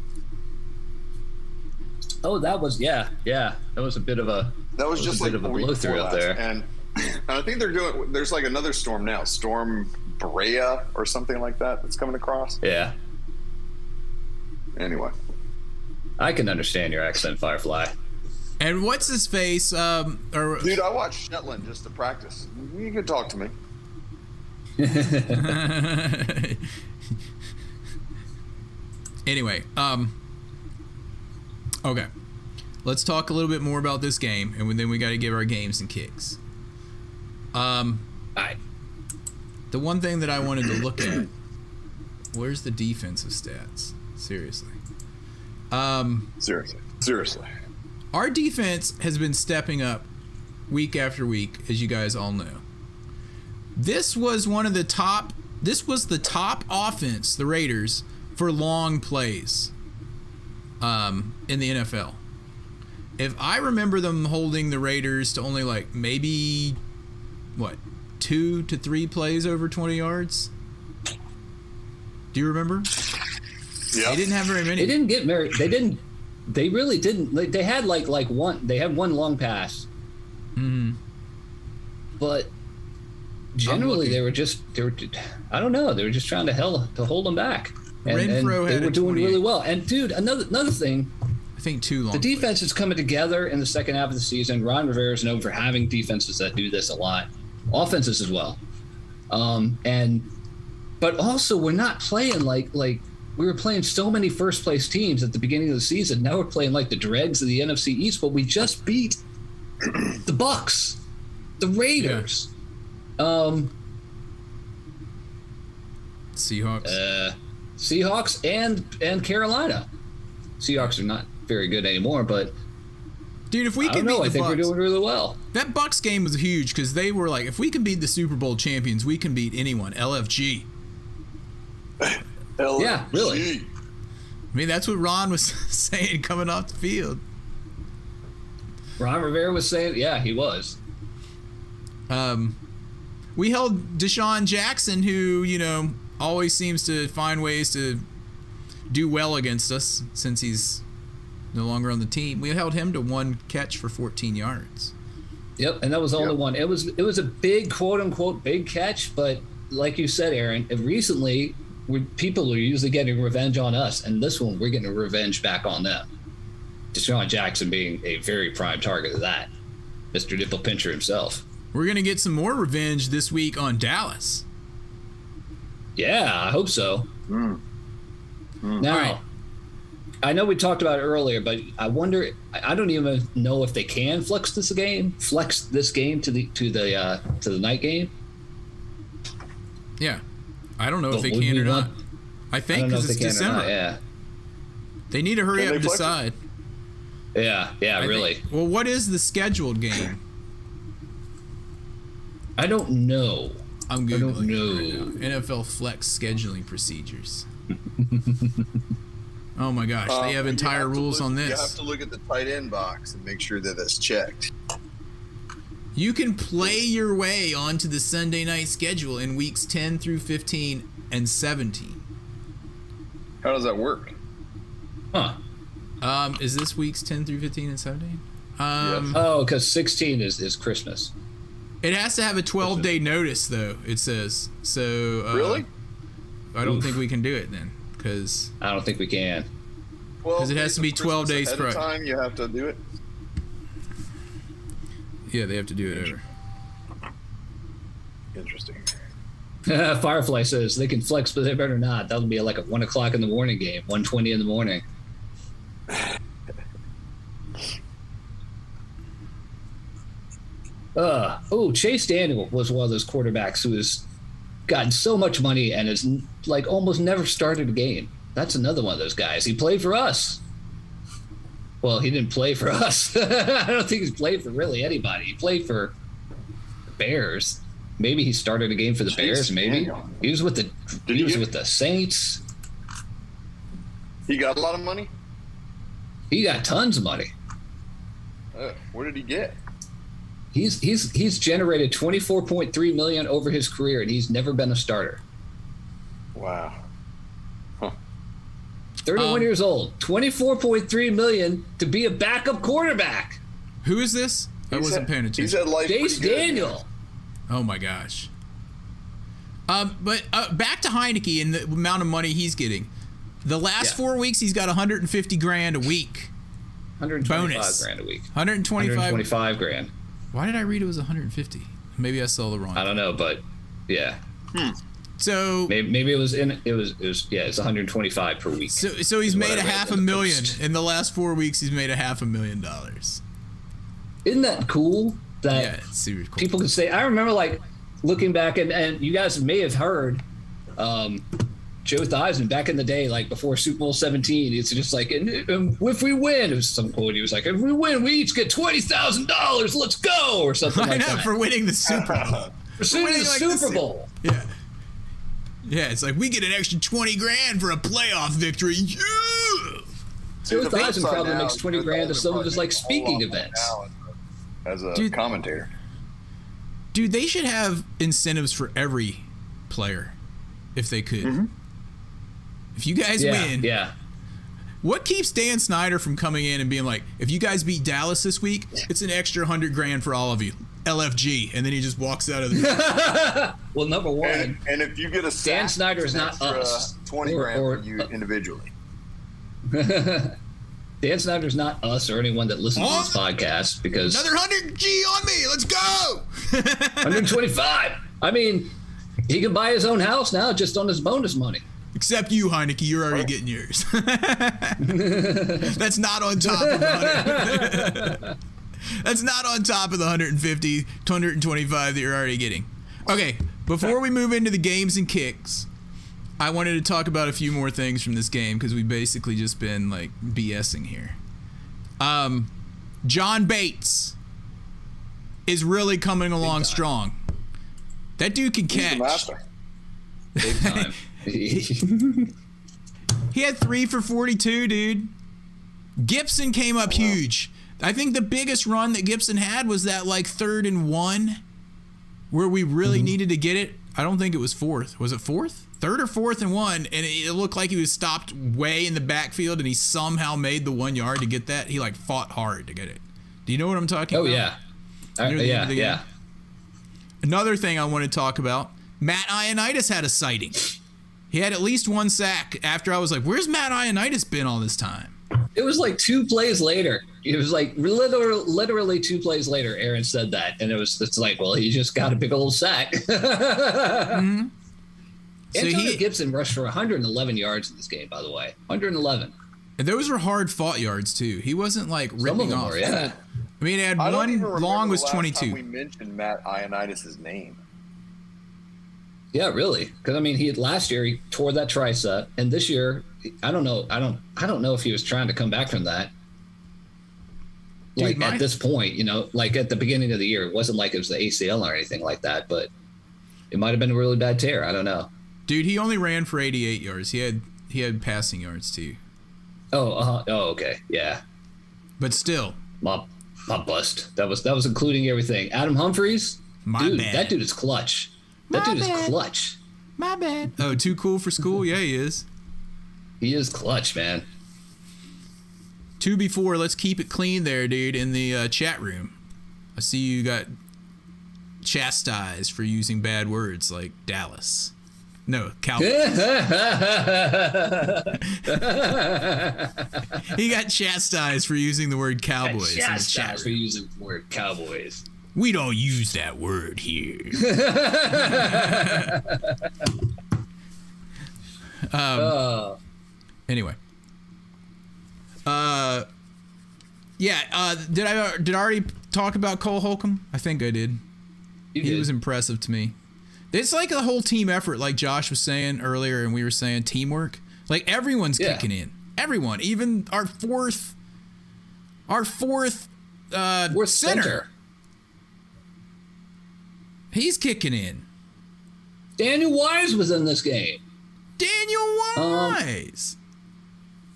Oh, that was that was a bit of a blow through up there. And I think there's like another storm now, Storm Brea or something like that that's coming across. Yeah. Anyway, I can understand your accent, Firefly. And what's his face? dude, I watched Shetland just to practice. You can talk to me. Anyway, okay. Let's talk a little bit more about this game, and then we got to give our games and kicks. All right. The one thing that I wanted to look at, where's the defensive stats? Seriously. Seriously. Our defense has been stepping up week after week, as you guys all know. This was the top offense, the Raiders, for long plays in the NFL. If I remember them holding the Raiders to only like maybe 2 to 3 plays over 20 yards. Do you remember? Yeah. They didn't have very many. They didn't get very. They really didn't. Like, they had like one. They had one long pass. Mm-hmm. But generally, they were. I don't know. They were just trying to hold them back. And they were doing really well. And dude, another thing. I think 2 long. The defense is coming together in the second half of the season. Ron Rivera is known for having defenses that do this a lot, offenses as well. But also we're not playing like we were playing so many first place teams at the beginning of the season. Now we're playing like the dregs of the NFC East, but we just beat the Bucks, the Raiders, Seahawks, and Carolina. Seahawks are not very good anymore, but dude, if we can I think we're doing really well. That Bucks game was huge because they were like, if we can beat the Super Bowl champions, we can beat anyone. LFG. Yeah, really. I mean, that's what Ron was saying coming off the field. Ron Rivera was saying, yeah, he was. We held Deshaun Jackson, who, always seems to find ways to do well against us since he's no longer on the team. We held him to 1 catch for 14 yards. Yep, and that was the only one. It was a big, quote unquote, big catch, but like you said, Aaron, recently people are usually getting revenge on us, and this one we're getting revenge back on them. Deshaun Jackson being a very prime target of that. Mr. Nipple Pincher himself. We're going to get some more revenge this week on Dallas. Yeah, I hope so. Now, right. I know we talked about it earlier, but I wonder. I don't even know if they can flex this game to the night game. Yeah, I don't know if But they would can we or not. want- I I think don't know because if it's they can or December. not, yeah, They need to hurry Can up they and flex it? decide. yeah, I really. think- well, what is the scheduled game? I don't know. I'm I don't googling know. it right now. NFL flex scheduling procedures. Oh my gosh, they have You entire to rules look- on You have this. to look at the tight end box and make sure that that's checked. You can play your way onto the Sunday night schedule in weeks 10 through 15 and 17. How does that work? Huh? Is this weeks 10 through 15 and 17? Yes. Oh, because 16 is Christmas. It has to have a 12-day notice, though, it says. So Really? I don't Oof. think we can do it then, because I don't think we can. 12 it has days to be of 12 Christmas days ahead of prior. time. You have to do it. yeah, they have to do it over. Interesting. Firefly says they can flex, but they better not. That'll be like a 1 o'clock in the morning game, 1:20 in the morning. Chase Daniel was one of those quarterbacks who has gotten so much money and has like almost never started a game. That's another one of those guys. He played for us. Well, he didn't play for us. I don't think he's played for really anybody. He played for the Bears. Maybe he started a game for the Bears. Maybe Daniel. he was with the Did he he was get- with the Saints. He got a lot of money. He got tons of money. What did he get? He's generated 24.3 million over his career, and he's never been a starter. Wow. 31 years old, 24.3 million to be a backup quarterback. Who is this? I wasn't paying He's attention. had life Chase pretty good. Daniel. Oh my gosh. But back to Heineke and the amount of money he's getting. The last 4 weeks, he's got 150 grand a week. 125 Bonus. grand a week. 125. 125 grand. Why did I read it was 150? Maybe I saw the wrong. I don't know, but yeah, So maybe it was it's 125 per week. so he's is what made I a read half in a the million post. in the last 4 weeks. He's made a $500,000. Isn't that cool? That Yeah, it's super cool. people can say. I remember like looking back, and you guys may have heard Joe Theismann back in the day, like before Super Bowl 17. It's just like, and if we win, it was some quote. He was like, if we win, we each get $20,000. Let's go, or something I like know, that. for winning the Super Bowl. For winning the like the Super Bowl. Yeah. Yeah, it's like we get an extra 20 grand for a playoff victory. Yeah! Joe The flip Theismann side probably now makes is 20 Joe grand of Theismann some of probably his like makes a whole speaking lot more events. now as a Dude. commentator. Dude, they should have incentives for every player if they could. If you guys win, Yeah. what keeps Dan Snyder from coming in and being like, if you guys beat Dallas this week, it's an extra 100 grand for all of you. LFG. And then he just walks out of the Well, number one, And if you get a sack, Dan Snyder it's is an not extra us. 20 Or- grand or- for you individually. Dan Snyder's not us or anyone that listens to this podcast because another 100 G on me. Let's go. 125. I mean, he can buy his own house now just on his bonus money. Except you, Heineke, you're already getting yours. That's not on top of the 100. That's not on top of the 150, 225 that you're already getting. Okay, before we move into the games and kicks, I wanted to talk about a few more things from this game because we've basically just been like BSing here. John Bates is really coming along strong. That dude can He's the catch. master. Big time. He had 3 for 42, dude. Gibson came up huge. I think the biggest run that Gibson had was that like 3rd and 1 where we really needed to get it. I don't think it was 4th. Was it 4th? 3rd or 4th and 1, and it looked like he was stopped way in the backfield, and he somehow made the 1 yard to get that. He like fought hard to get it. Do you know what I'm talking Oh about? yeah. Near the end of the Yeah. game? Another thing I want to talk about, Matt Ionitis had a sighting. He had at least one sack after I was like, where's Matt Ionitis been all this time? It was like 2 plays later. It was like literally 2 plays later, Aaron said that. And it's like, well, he just got a big old sack. Mm-hmm. Antonio Gibson rushed for 111 yards in this game, by the way. 111. And those were hard fought yards, too. He wasn't like ripping off. Were, yeah. I mean, he had I don't one even remember long was the last 22. time we mentioned Matt Ionitis' name. Yeah, really. Because I mean, last year he tore that tricep, and this year I don't know. I don't know if he was trying to come back from that. Dude, at this point, like at the beginning of the year, it wasn't like it was the ACL or anything like that, but it might have been a really bad tear. I don't know. Dude, he only ran for 88 yards. He had passing yards too. Oh, okay, yeah. But still, my bust. That was including everything. Adam Humphries, bad. That dude is clutch. That dude is clutch. My bad. Oh, too cool for school? Yeah, he is. He is clutch, man. 2B4, let's keep it clean there, dude, in the chat room. I see you got chastised for using bad words like Dallas. No, Cowboys. He got chastised for using the word Cowboys. Chastised for using the word Cowboys. We don't use that word here. Anyway. Did I already talk about Cole Holcomb? I think I did. He was impressive to me. It's like a whole team effort, like Josh was saying earlier, and we were saying teamwork. Like everyone's kicking in. Everyone, even our fourth center. He's kicking in. Daniel Wise was in this game. Daniel Wise.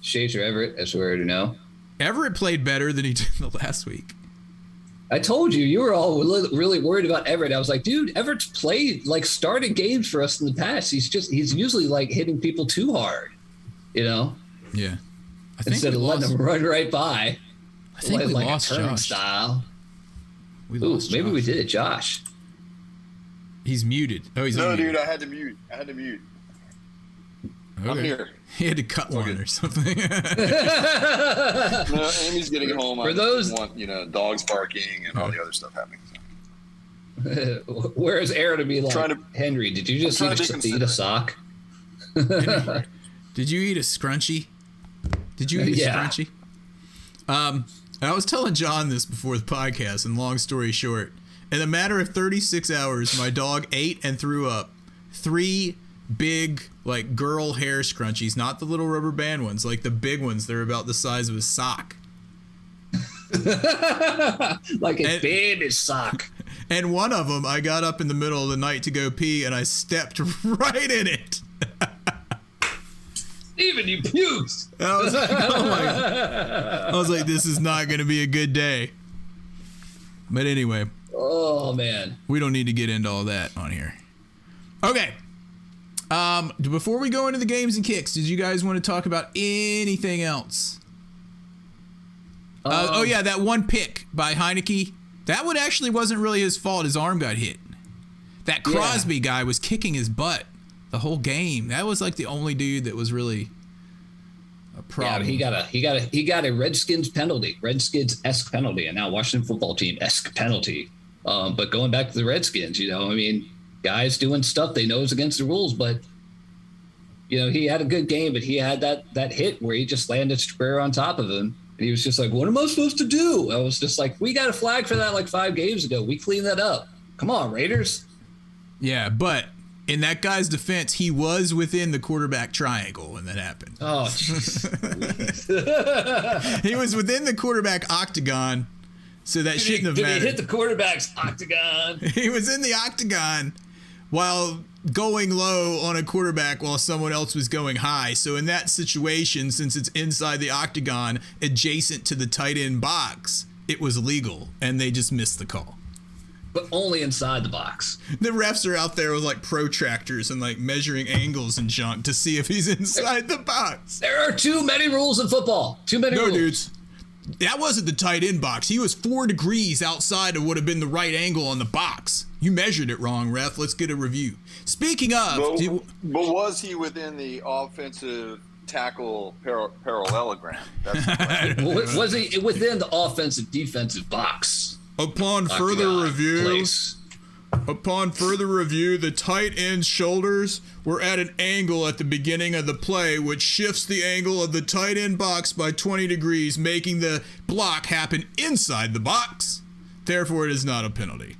Shazer Everett, as we already know. Everett played better than he did the last week. I told you were all really worried about Everett. I was like, dude, Everett's played, started games for us in the past. He's usually hitting people too hard, Yeah. I think instead of letting them run right by. I think we lost Josh. Style. We lost maybe Josh. we did, Josh. He's muted. Oh, he's No, unmuted. dude, I had to mute. Okay. I'm here. He had to cut one or something. No, Amy's getting home. For those, want dogs barking and all the other stuff happening. So. Where's Aaron to be like, Henry? Did you just eat a sock? Did you eat a scrunchie? Did you eat a scrunchie? And I was telling John this before the podcast, and long story short, in a matter of 36 hours, my dog ate and threw up 3 big, girl hair scrunchies, not the little rubber band ones, the big ones. They're about the size of a sock. Like a baby sock. And one of them, I got up in the middle of the night to go pee, and I stepped right in it. Steven, you puked. I was like, oh my God. I was like, this is not going to be a good day. But anyway. Oh, man. We don't need to get into all that on here. Okay. Before we go into the games and kicks, did you guys want to talk about anything else? That one pick by Heineke. That one actually wasn't really his fault. His arm got hit. That Crosby guy was kicking his butt the whole game. That was the only dude that was really a problem. Yeah, he got a Redskins penalty, Redskins-esque penalty, and now Washington football team-esque penalty. But going back to the Redskins, guys doing stuff they know is against the rules, but he had a good game, but he had that hit where he just landed square on top of him, and he was just like, what am I supposed to do? I was just like, we got a flag for that 5 games ago. We cleaned that up. Come on, Raiders. Yeah, but in that guy's defense, he was within the quarterback triangle when that happened. Oh, jeez. He was within the quarterback octagon, so that shouldn't have mattered. Did he hit the quarterback's octagon? He was in the octagon while going low on a quarterback while someone else was going high. So in that situation, since it's inside the octagon, adjacent to the tight end box, it was legal, and they just missed the call. But only inside the box. The refs are out there with protractors and measuring angles and junk to see if he's inside the box. There are too many rules in football. Too many rules. Dudes. That wasn't the tight end box. He was 4 degrees outside of what would have been the right angle on the box. You measured it wrong, ref. Let's get a review. Speaking of... But was he within the offensive tackle parallelogram? That's was he within the offensive defensive box? Upon further review, the tight end's shoulders were at an angle at the beginning of the play, which shifts the angle of the tight end box by 20 degrees, making the block happen inside the box. Therefore, it is not a penalty.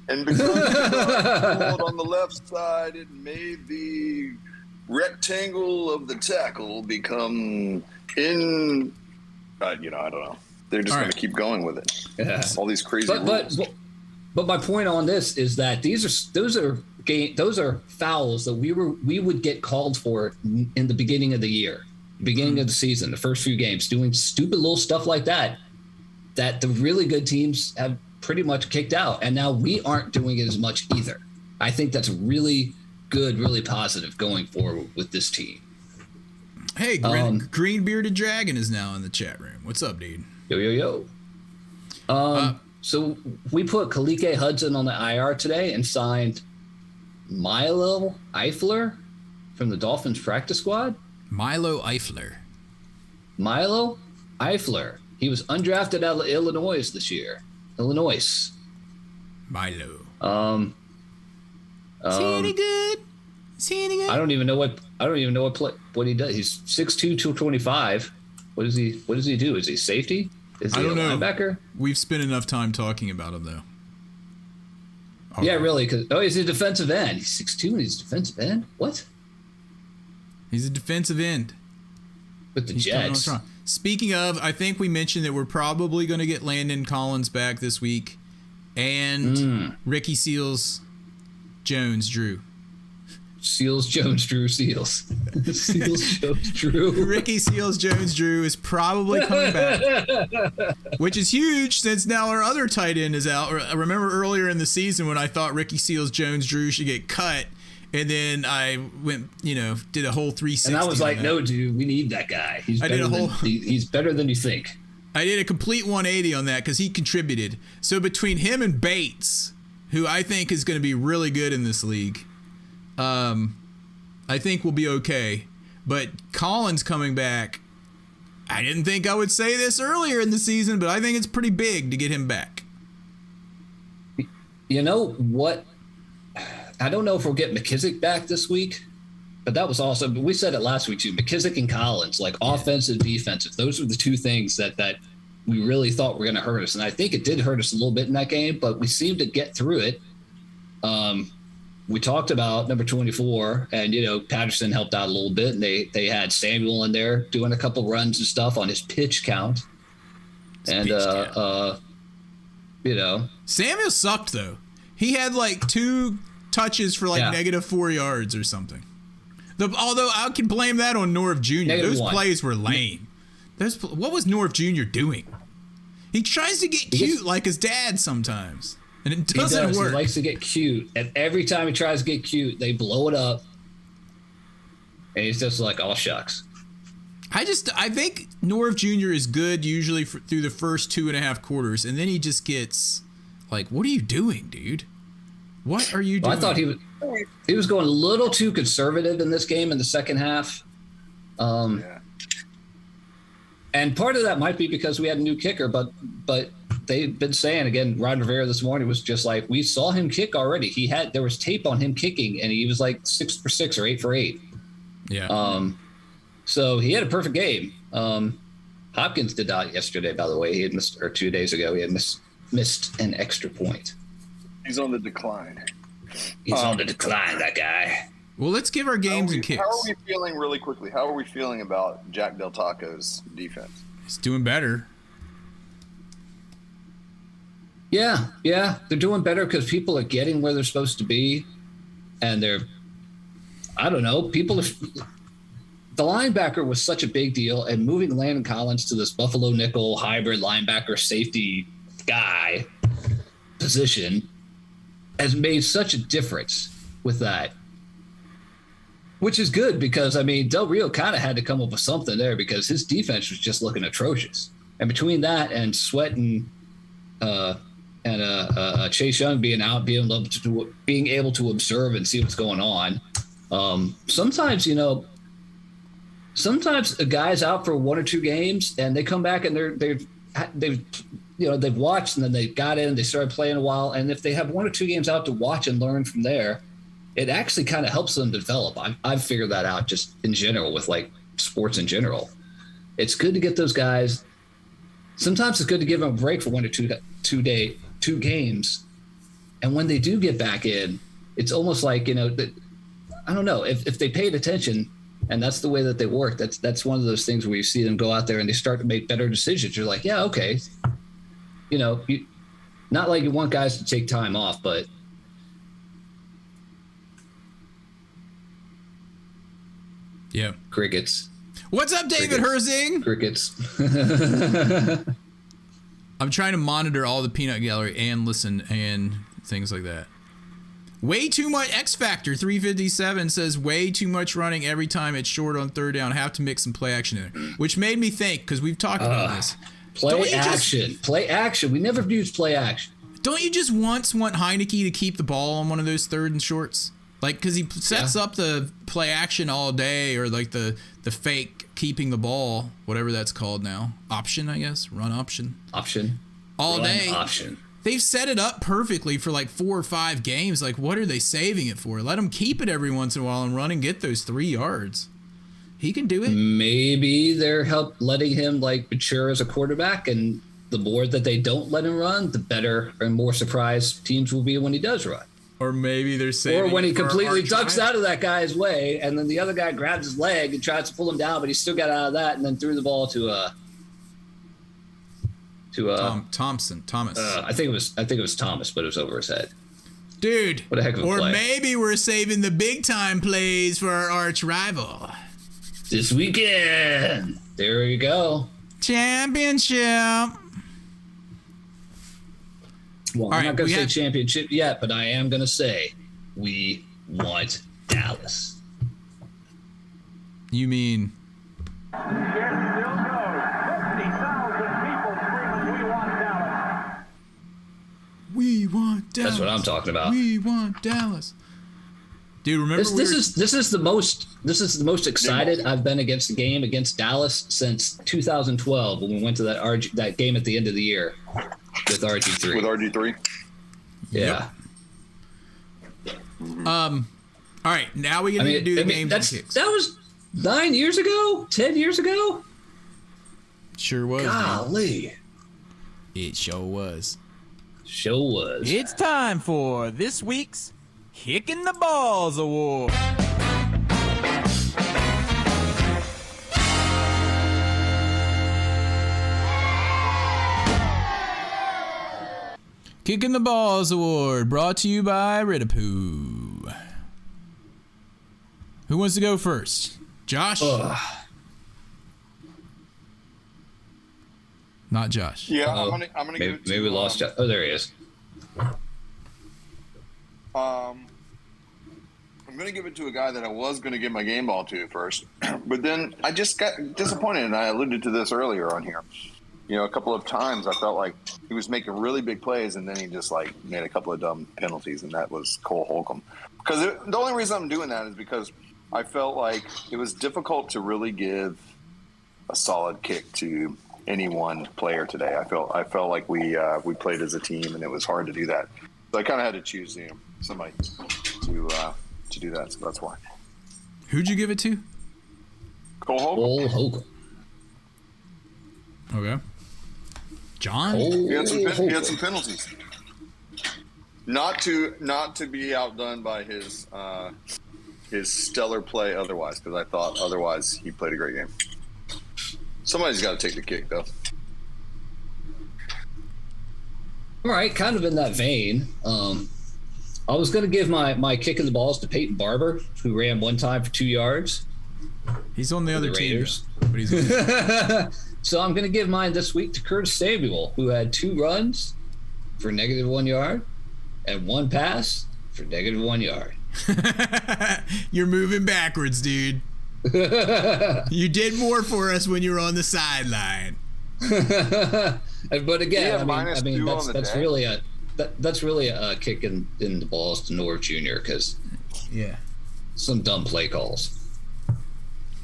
And because it was on the left side, it made the rectangle of the tackle become I don't know. They're just going to keep going with it. Yeah. All these crazy rules. But my point on this is that those are fouls that we would get called for in the beginning of the year, beginning of the season, the first few games, doing stupid little stuff like that the really good teams have pretty much kicked out, and now we aren't doing it as much either. I think that's really good, really positive going forward with this team. Hey, Green Bearded Dragon is now in the chat room. What's up, dude? Yo. So we put Kalike Hudson on the IR today and signed Milo Eifler from the Dolphins practice squad. Milo Eifler. He was undrafted out of Illinois this year. Illinois. Milo. Is he any good? I don't even know what he does. He's 6'2", 225. What does he do? Is he safety? Is he a linebacker? We've spent enough time talking about him, though. Okay. Yeah, really. He's a defensive end. He's 6'2" and he's a defensive end? What? He's a defensive end. With the Jets. Speaking of, I think we mentioned that we're probably going to get Landon Collins back this week. And Ricky Seals-Jones-Drew. Seals-Jones-Drew. Seals-Jones-Drew. Ricky Seals-Jones-Drew is probably coming back, which is huge since now our other tight end is out. I remember earlier in the season when I thought Ricky Seals-Jones-Drew should get cut, and then I went, did a whole 360. And I was like, no, dude, we need that guy. He's better than you think. I did a complete 180 on that because he contributed. So between him and Bates, who I think is going to be really good in this league, I think we'll be okay. But Collins coming back, I didn't think I would say this earlier in the season, but I think it's pretty big to get him back. You know what? I don't know if we'll get McKissick back this week, but that was also, we said it last week too, McKissick and Collins, like offensive, defensive. Those were the two things that we really thought were going to hurt us. And I think it did hurt us a little bit in that game, but we seemed to get through it. We talked about number 24, and, Patterson helped out a little bit, and they had Samuel in there doing a couple runs and stuff on his pitch count. Samuel sucked, though. He had like 2 touches for -4 yards or something. Although I can blame that on Norv Jr. Those plays were lame. What was Norv Jr. doing? He tries to get cute like his dad sometimes. And it doesn't work. He likes to get cute. And every time he tries to get cute, they blow it up. And he's just like, oh, shucks. I think Norv Jr. is good usually through the first 2.5 quarters. And then he just gets like, what are you doing, dude? What are you doing? Well, I thought he was going a little too conservative in this game in the second half. And part of that might be because we had a new kicker, but they've been saying, again, Ron Rivera this morning was just like, we saw him kick already. There was tape on him kicking, and he was like 6 for 6 or 8 for 8. Yeah. So he had a perfect game. Hopkins did not yesterday, by the way. He had missed, or 2 days ago, he had missed an extra point. He's on the decline. He's on the decline, that guy. Well, let's give our games and kicks. How are we feeling really quickly? How are we feeling about Jack Del Taco's defense? He's doing better. Yeah, they're doing better because people are getting where they're supposed to be, and the linebacker was such a big deal, and moving Landon Collins to this Buffalo nickel hybrid linebacker safety guy position has made such a difference with that, which is good because, Del Rio kind of had to come up with something there because his defense was just looking atrocious. And between that and Sweat and Chase Young being out, being able to observe and see what's going on. Sometimes a guy's out for 1 or 2 games and they come back and they've watched and then they got in, they started playing a while. And if they have 1 or 2 games out to watch and learn from there, it actually kind of helps them develop. I've figured that out just in general with like sports in general. It's good to get those guys. Sometimes it's good to give them a break for 1 or 2 games. And when they do get back in, it's almost like, I don't know, if they paid attention and that's the way that they work, that's one of those things where you see them go out there and they start to make better decisions. You're like, yeah, okay. Not like you want guys to take time off, but yeah. Crickets. What's up, David Herzing? Crickets. I'm trying to monitor all the peanut gallery and listen and things like that. Way too much. X Factor 357 says way too much running every time it's short on third down. Have to mix some play action in there, which made me think, because we've talked about this. Play action. We never used play action. Don't you just want Heineke to keep the ball on one of those third and shorts? Like, because he sets up the play action all day, or like the fake keeping the ball, whatever that's called now. Option, I guess. Run option. All Run day. Option. They've set it up perfectly for like 4 or 5 games. Like, what are they saving it for? Let him keep it every once in a while and run and get those 3 yards. He can do it. Maybe they're letting him like mature as a quarterback, and the more that they don't let him run, the better and more surprised teams will be when he does run. Or maybe they're saving. Or when he it for completely our ducks drive. out of that guy's way, and then the other guy grabs his leg and tries to pull him down, but he still got out of that, and then threw the ball to Thomas. I think it was Thomas, but it was over his head. Dude. What a heck of a or play. maybe we're saving the big time plays for our arch rival. This weekend. There you go. Championship. Well, All I'm right, not going we to say have- championship yet, but I am going to say we want Dallas. You mean? It still goes. 50,000 people screaming, "We want Dallas." We want Dallas. That's what I'm talking about. We want Dallas. Dude, remember This is the most excited I've been against a game against Dallas since 2012 when we went to that game at the end of the year with RG3. With RG3? Yeah. All right, now we need to do the game kicks. That was 9 years ago, 10 years ago. Sure was. Man. Golly, It sure was. show was. It's time for this week's Kicking the Balls Award. Kicking the Balls Award, brought to you by Ridapoo. Who wants to go first? Josh? Not Josh. Yeah, Uh-oh. I'm gonna give it to, Maybe we lost. Oh, there he is. I'm going to give it to a guy that I was going to give my game ball to first, but then I just got disappointed, and I alluded to this earlier on here. A couple of times I felt like he was making really big plays, and then he just like made a couple of dumb penalties, and that was Cole Holcomb. Because the only reason I'm doing that is because I felt like it was difficult to really give a solid kick to any one player today. I felt like we played as a team, and it was hard to do that. So I kind of had to choose somebody to do that. So that's why. Who'd you give it to? Cole Holcomb. Cole Holcomb. Okay. John? He had some penalties. Not to be outdone by his stellar play otherwise, because I thought otherwise he played a great game. Somebody's got to take the kick, though. All right, kind of in that vein. I was going to give my kick in the balls to Peyton Barber, who ran one time for 2 yards. He's on the other team. Raiders. But he's So I'm going to give mine this week to Curtis Samuel, who had 2 runs for -1 yard and 1 pass for -1 yard. You're moving backwards, dude. You did more for us when you were on the sideline. But again, Yeah, -2 on the that's day. really a kick in the balls to Norv Jr. because Yeah. some dumb play calls,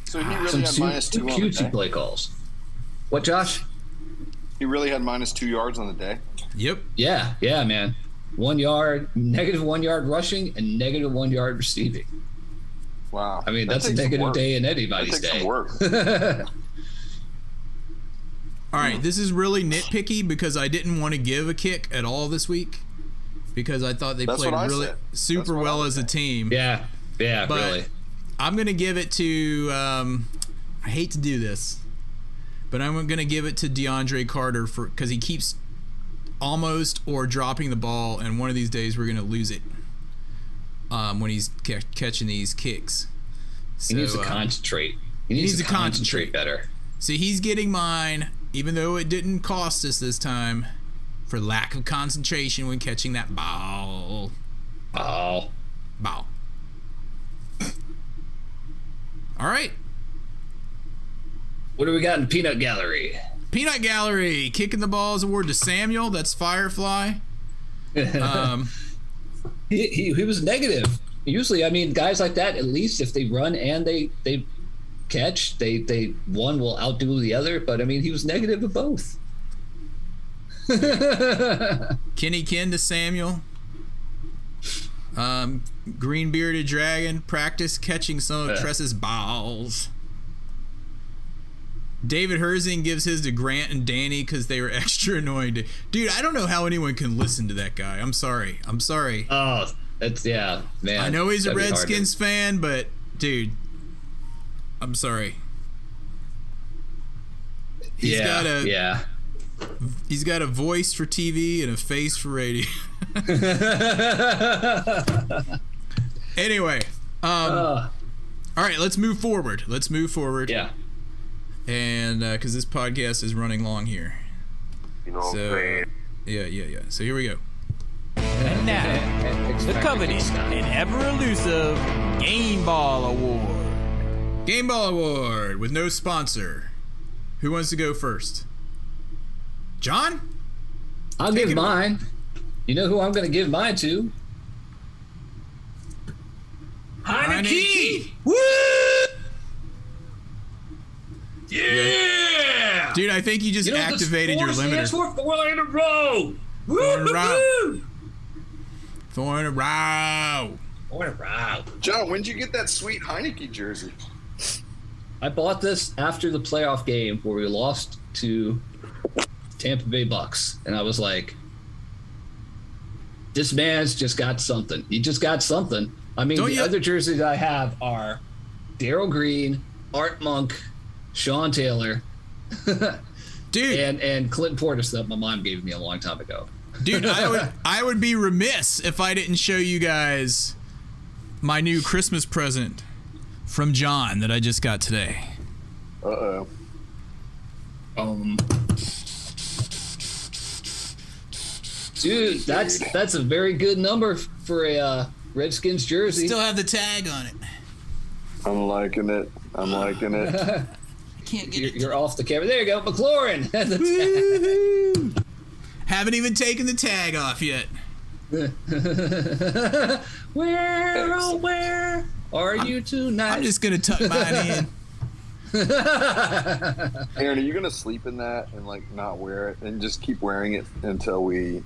So he really some had -2 on the cutesy day. play calls. What, Josh? He really had -2 yards on the day. Yep. Yeah, man. -1 yard rushing and -1 yard receiving. Wow. I mean, That that's a takes some negative work. day in That anybody's takes some day. work. All right, this is really nitpicky because I didn't want to give a kick at all this week because I thought they That's played what I really said. super That's what well I as a team. Yeah, But really. I'm going to give it to, I hate to do this, but I'm going to give it to DeAndre Carter because he keeps almost or dropping the ball, and one of these days we're going to lose it when he's catching these kicks. He needs to concentrate. He needs to concentrate better. So he's getting mine, even though it didn't cost us this time, for lack of concentration when catching that ball. Oh. Ball. All right. What do we got in the peanut gallery? Peanut Gallery, kicking the balls award to Samuel. That's Firefly. He was negative. Usually, I mean, guys like that, at least if they run and they catch, they one will outdo the other. But I mean, he was negative of both. Kenny Ken to Samuel. Green Bearded Dragon, practice catching some of Tress's balls. David Herzing gives his to Grant and Danny because they were extra annoying. Dude, I don't know how anyone can listen to that guy. I'm sorry. Oh, that's man. I know he's a that'd be hard to- Redskins fan, but dude, I'm sorry. He's got a voice for TV and a face for radio. Anyway, all right, let's move forward. Yeah. And because this podcast is running long here. You know what I'm saying? Yeah. So here we go. And now, the coveted and ever elusive Game Ball Award. Game Ball Award with no sponsor. Who wants to go first? John? I'll Take give it mine. You know who I'm going to give mine to? Heineke. Woo! Yeah! Dude, I think you just activated your limiter. For 4 in a row. Four in a row. Woo! 4 in a row. 4 in a row. John, when'd you get that sweet Heineke jersey? I bought this after the playoff game where we lost to Tampa Bay Bucks, and I was like, this man's just got something. He just got something. I mean, the other jerseys I have are Darryl Green, Art Monk, Sean Taylor, dude, and Clinton Portis that my mom gave me a long time ago. Dude, I would be remiss if I didn't show you guys my new Christmas present from John that I just got today. Uh-oh. Dude, that's a very good number for a Redskins jersey. Still have the tag on it. I'm liking it. Can't get You're off the camera. There you go, McLaurin. Woo-hoo. Haven't even taken the tag off yet. Where are you tonight? I'm just gonna tuck mine in. Aaron, are you gonna sleep in that and like not wear it and just keep wearing it until we,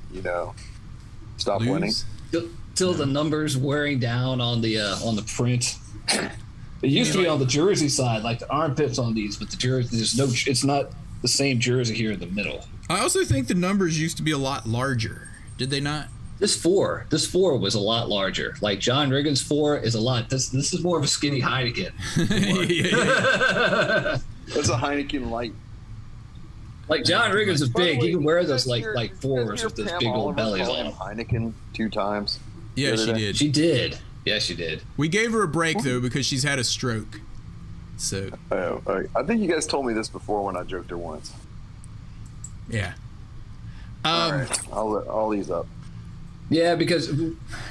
stop winning? Till the numbers wearing down on the print. It used to be on the jersey side, like the armpits on these, but the jersey it's not the same jersey here in the middle. I also think the numbers used to be a lot larger. Did they not? This four was a lot larger. Like John Riggins' 4 is a lot. This is more of a skinny Heineken. Yeah. That's a Heineken light. Like John Riggins is By the big. way, He can wear you those guys hear- like you guys fours hear with those Pam big old Oliver bellies call on him them. Heineken 2 times. Yeah, the she other day? did. She did. Yeah, she did. We gave her a break though because she's had a stroke. So Oh, all right. I think you guys told me this before when I joked her once. yeah. All right, I'll ease up. Yeah, because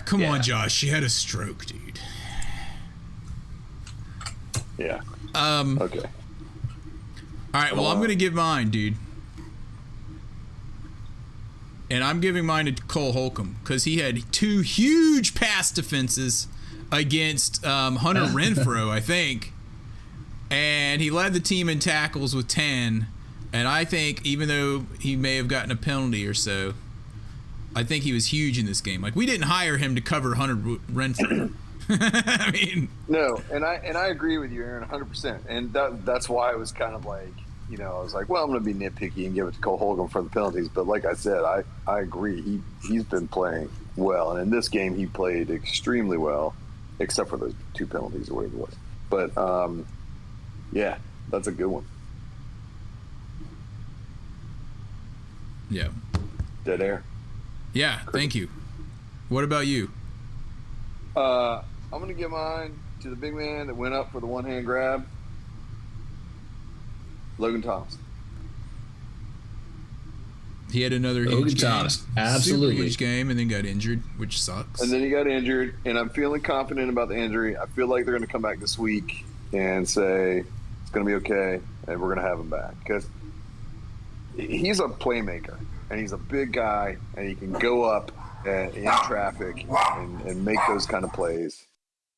Come on, Josh. She had a stroke, dude. Yeah. Okay. Okay. All right. Well, I'm gonna give mine, dude. and I'm giving mine to Cole Holcomb because he had 2 huge pass defenses against Hunter Renfrow, I think, and he led the team in tackles with 10. And I think even though he may have gotten a penalty or so, I think he was huge in this game. Like, we didn't hire him to cover Hunter Renfrow. I mean, no, and I agree with you, Aaron, 100%. And that's why it was kind of like, you know, I was like, well, I'm going to be nitpicky and give it to Cole Holcomb for the penalties. But like I said, I agree. He's been playing well, and in this game he played extremely well, except for those 2 penalties or whatever it was. But yeah, that's a good one. Yeah. Dead air. Yeah, thank you. What about you? I'm going to give mine to the big man that went up for the one-hand grab, Logan Thompson. He had another Logan huge game. Thompson, absolutely. Super huge game, and then got injured, which sucks. And then he got injured, and I'm feeling confident about the injury. I feel like they're going to come back this week and say it's going to be okay, and we're going to have him back. Because he's a playmaker, and he's a big guy, and he can go up in traffic and make those kind of plays.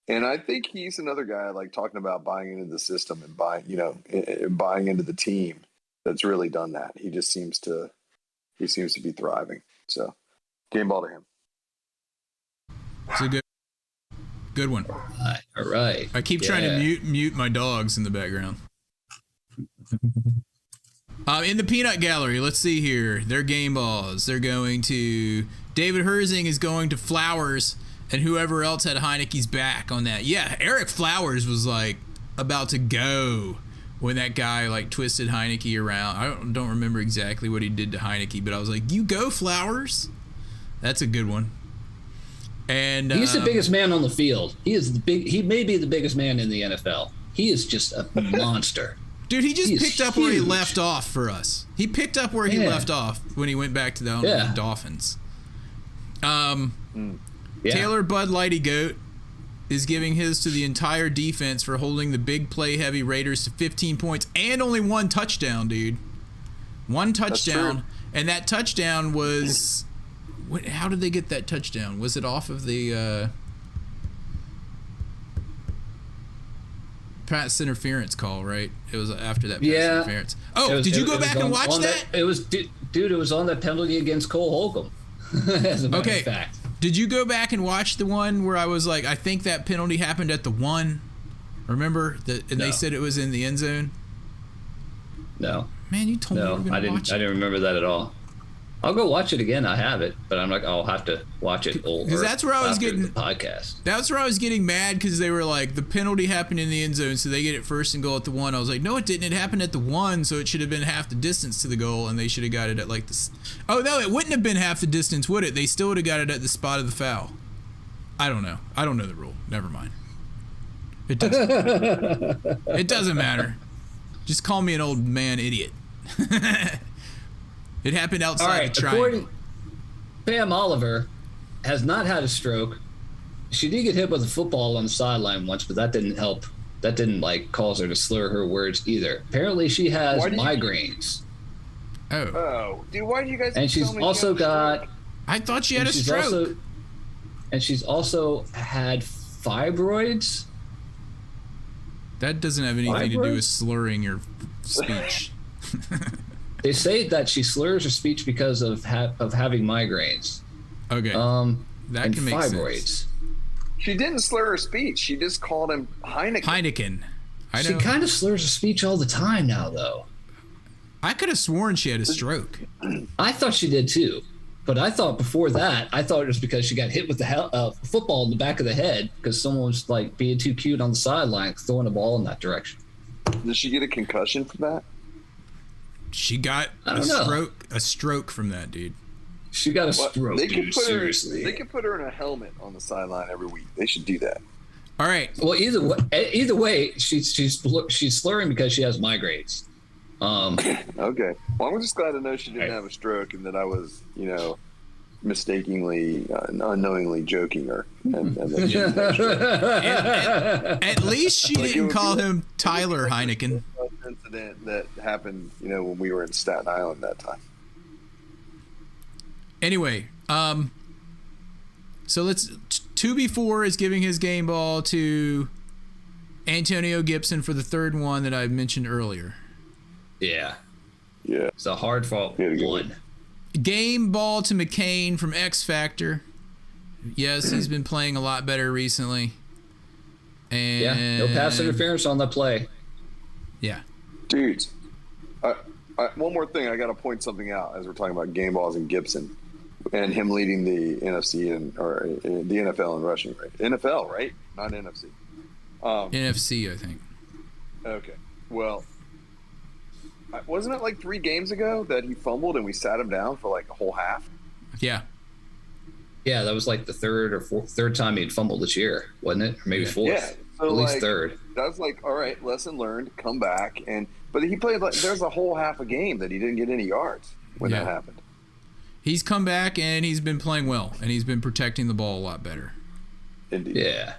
And I think he's another guy, like, talking about buying into the system and buying into the team that's really done that. He just seems to be thriving. So, game ball to him. It's a good one. All right. I keep trying to mute my dogs in the background. In the peanut gallery, let's see here. Their game balls. They're going to David Herzing is going to Flowers, and whoever else had Heineke's back on that. Yeah, Eric Flowers was like about to go when that guy like twisted Heineke around. I don't remember exactly what he did to Heineke, but I was like, "You go, Flowers." That's a good one. And he's the biggest man on the field. He may be the biggest man in the NFL. He is just a monster. Dude, he just picked up huge. where he left off for us. He picked up where he left off when he went back to the Dolphins. Taylor Bud Lighty Goat is giving his to the entire defense for holding the big play-heavy Raiders to 15 points and only 1 touchdown, dude. 1 touchdown. And that touchdown was... how did they get that touchdown? Was it off of the... pass interference call, right? It was after that pass interference. Oh, did you go back and watch that? It was, dude, it was on that penalty against Cole Holcomb. As a matter of fact. Did you go back and watch the one where I was like, I think that penalty happened at the 1? Remember? They said it was in the end zone? No. Man, you told me you were going to watch it. I didn't remember that at all. I'll go watch it again. I have it, but I'm like, I'll have to watch it over. Because that's where I was getting the podcast. That's where I was getting mad because they were like, the penalty happened in the end zone, so they get it first and goal at the 1. I was like, no, it didn't. It happened at the 1, so it should have been half the distance to the goal, and they should have got it at like the. Oh no, it wouldn't have been half the distance, would it? They still would have got it at the spot of the foul. I don't know. I don't know the rule. Never mind. It doesn't. It doesn't matter. Just call me an old man idiot. It happened outside the triangle. Pam Oliver has not had a stroke. She did get hit with a football on the sideline once, but that didn't help. That didn't like cause her to slur her words either. Apparently, she has migraines. Oh, dude, why do you guys? And she's also got. I thought she had a stroke. And she's also had fibroids. That doesn't have anything to do with slurring your speech. They say that she slurs her speech because of having migraines. Okay. That can make fibroids. sense. She didn't slur her speech. She just called him Heineken. I know. She kind of slurs her speech all the time now, though. I could have sworn she had a stroke. I thought she did too, but I thought before that, I thought it was because she got hit with the football in the back of the head because someone was like being too cute on the sideline, throwing a ball in that direction. Did she get a concussion from that? She got a stroke from that, dude. She got a stroke, seriously. They could put her in a helmet on the sideline every week. They should do that. All right. Well, either way, she's slurring because she has migraines. Okay. Well, I'm just glad to know she didn't have a stroke and that I was, mistakenly, unknowingly joking her. And that she didn't have a stroke. At least she didn't call him Tyler Heineken. Incident that happened, when we were in Staten Island that time. Anyway, so let's 2B4 is giving his game ball to Antonio Gibson for the third one that I mentioned earlier. Yeah. Yeah. It's a hard fault one. Game ball to McCain from X Factor. Yes, he's been playing a lot better recently. And no pass interference on the play. Yeah. Dudes, one more thing. I got to point something out as we're talking about game balls and Gibson and him leading the NFC or the NFL in rushing, right? NFL, right? Not NFC. NFC, I think. Okay. Well, wasn't it like 3 games ago that he fumbled and we sat him down for like a whole half? Yeah. Yeah, that was like the third time he'd fumbled this year, wasn't it? Or maybe fourth. Yeah. So at least third. That was like, all right, lesson learned, come back. But he played like there's a whole half a game that he didn't get any yards when that happened. He's come back and he's been playing well and he's been protecting the ball a lot better. Indeed. Yeah.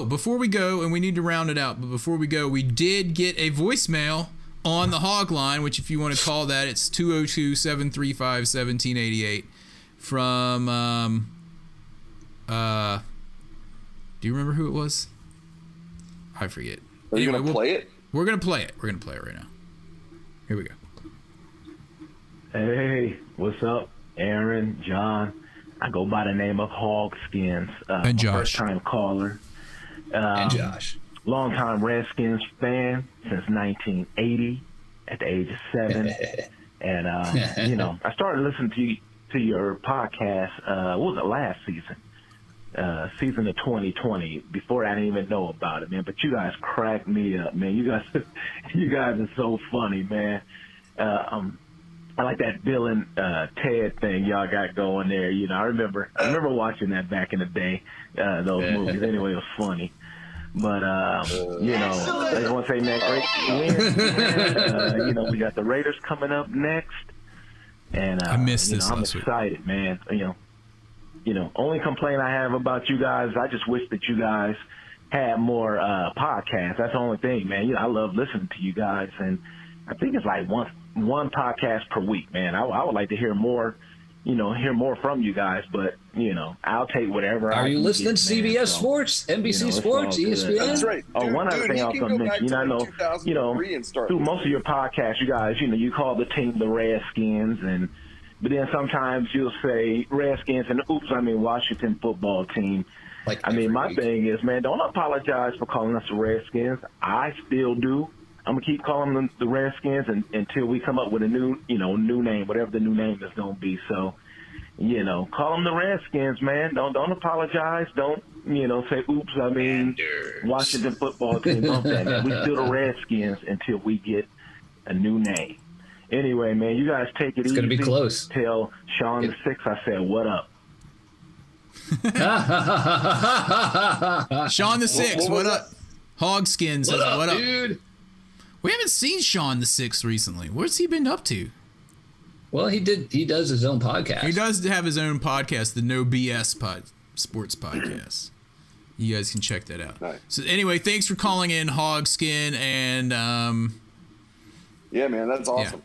Before we go, and we need to round it out, but before we go, we did get a voicemail on the Hog Line, which if you want to call that, it's 202-735-1788 from, do you remember who it was? I forget. Are you going to play it? We're going to play it. We're going to play it right now. Here we go. Hey, what's up? Aaron, John. I go by the name of Hogskins. And Josh. First-time caller. And Josh. Longtime Redskins fan since 1980 at the age of 7. And, I started listening to your podcast, what was it, last season? Season of 2020. Before I didn't even know about it, man. But you guys cracked me up, man. You guys are so funny, man. I like that Bill and Ted thing y'all got going there. You know, I remember watching that back in the day, those movies. Anyway, it was funny. But, I just want to say, man, great win. We got the Raiders coming up next. And I missed this I'm last week. excited, man. Only complaint I have about you guys, I just wish that you guys had more podcasts. That's the only thing, man. I love listening to you guys, and I think it's like one podcast per week, man. I would like to hear more, from you guys, but, I'll take whatever. Are you listening to CBS Sports, NBC Sports, ESPN? That's right. One other thing I was going to mention, I know, through most of your podcasts, you guys, you call the team the Redskins, but then sometimes you'll say Redskins and Washington football team. My thing is, man, don't apologize for calling us the Redskins. I still do. I'm gonna keep calling them the Redskins until we come up with a new name, whatever the new name is gonna be. So, call them the Redskins, man. Don't apologize. Don't say oops. Washington football team. Don't say that. We still the Redskins until we get a new name. Anyway, man, you guys take it easy. It's gonna be close. Tell Sean the Six I said what up. Sean the Six, what up? Hogskin says what up, dude? We haven't seen Sean the Sixth recently. What's he been up to? Well, he does his own podcast. He does have his own podcast, the No BS Sports Podcast. You guys can check that out. Nice. So anyway, thanks for calling in, Hogskin, and yeah, man, that's awesome.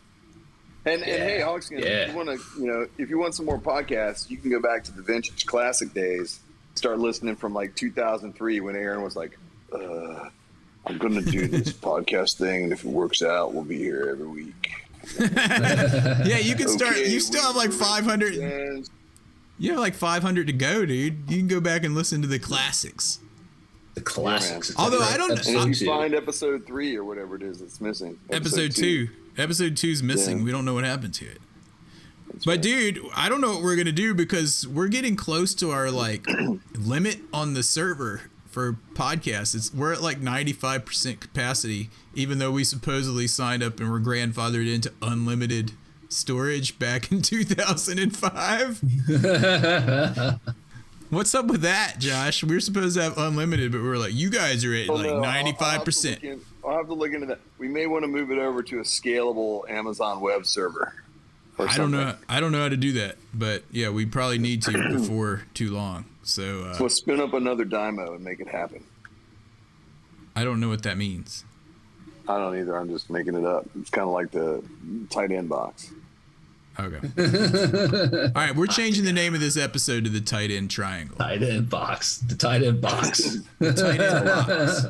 And hey, Hogskin, yeah. if you want to, if you want some more podcasts, you can go back to the vintage classic days. Start listening from like 2003 when Aaron was like, I'm going to do this podcast thing, and if it works out, we'll be here every week. yeah, you can start. Okay, you still have like 500. You have like 500 to go, dude. You can go back and listen to the classics. The classics. Yeah, although I don't. And if you find episode 3 or whatever it is, it's missing. Episode 2. Episode 2 is missing. Yeah. We don't know what happened to it. That's right. Dude, I don't know what we're gonna do because we're getting close to our limit on the server for podcasts. We're at like 95% capacity, even though we supposedly signed up and were grandfathered into unlimited storage back in 2005. What's up with that, Josh? We were supposed to have unlimited, but we were like, you guys are at 95%. I'll have to look into that. We may want to move it over to a scalable Amazon web server. I don't know how to do that, but yeah, we probably need to before too long. So let's spin up another Dymo and make it happen. I don't know what that means. I don't either. I'm just making it up. It's kind of like the tight end box. Okay. All right, we're changing the name of this episode to the Tight End Triangle. Tight end box. The tight end box. Tight end box.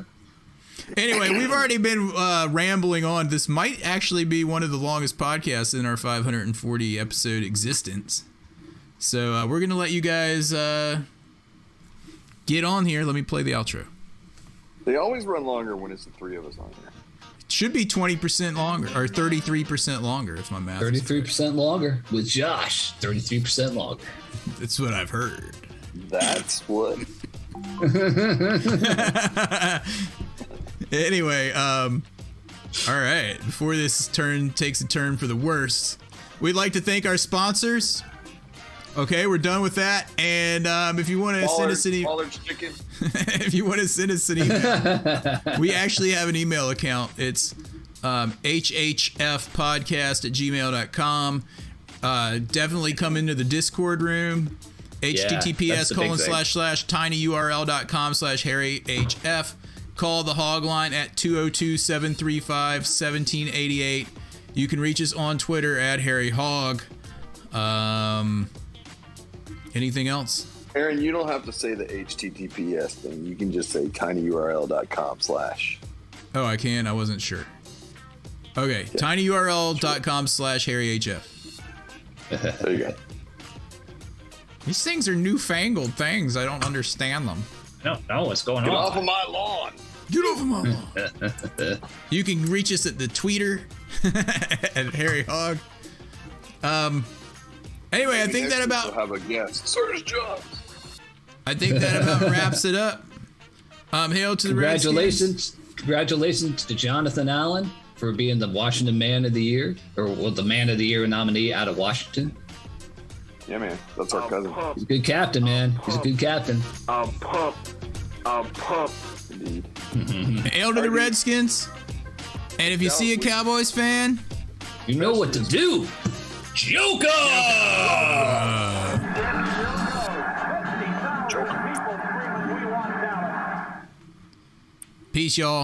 Anyway, we've already been rambling on. This might actually be one of the longest podcasts in our 540 episode existence. So we're going to let you guys get on here. Let me play the outro. They always run longer when it's the three of us on here. It should be 20% longer or 33% longer if my math is 33% longer with Josh. 33% longer. correct. That's what I've heard. That's what. Anyway, all right. Before this takes a turn for the worst, we'd like to thank our sponsors. Okay, we're done with that. And if you want to send us an email, if you want to send us an email, we actually have an email account. It's hhfpodcast@gmail.com. Definitely come into the Discord room. https://tinyurl.com/harryhf. Call the hog line at 202-735-1788. You can reach us on Twitter at harryhog. Anything else? Aaron, you don't have to say the HTTPS thing. You can just say tinyurl.com/. Oh, I can? I wasn't sure. Okay, yeah. tinyurl.com/harryhf. There you go. These things are newfangled things. I don't understand them. No, what's going on? Get off of my lawn. Get off of my lawn. You can reach us at the Tweeter at Harry Hog. Anyway, I think that about have a guest. So does John. I think that about wraps it up. Hail to the Redskins. Congratulations to Jonathan Allen for being the Washington Man of the Year, or the Man of the Year nominee out of Washington. Yeah, man. That's our cousin. He's a good captain, man. He's a good captain. I'm pumped. Indeed. Hail to the Redskins. And if you see a Cowboys fan, you know what to do. Joker! Peace, y'all.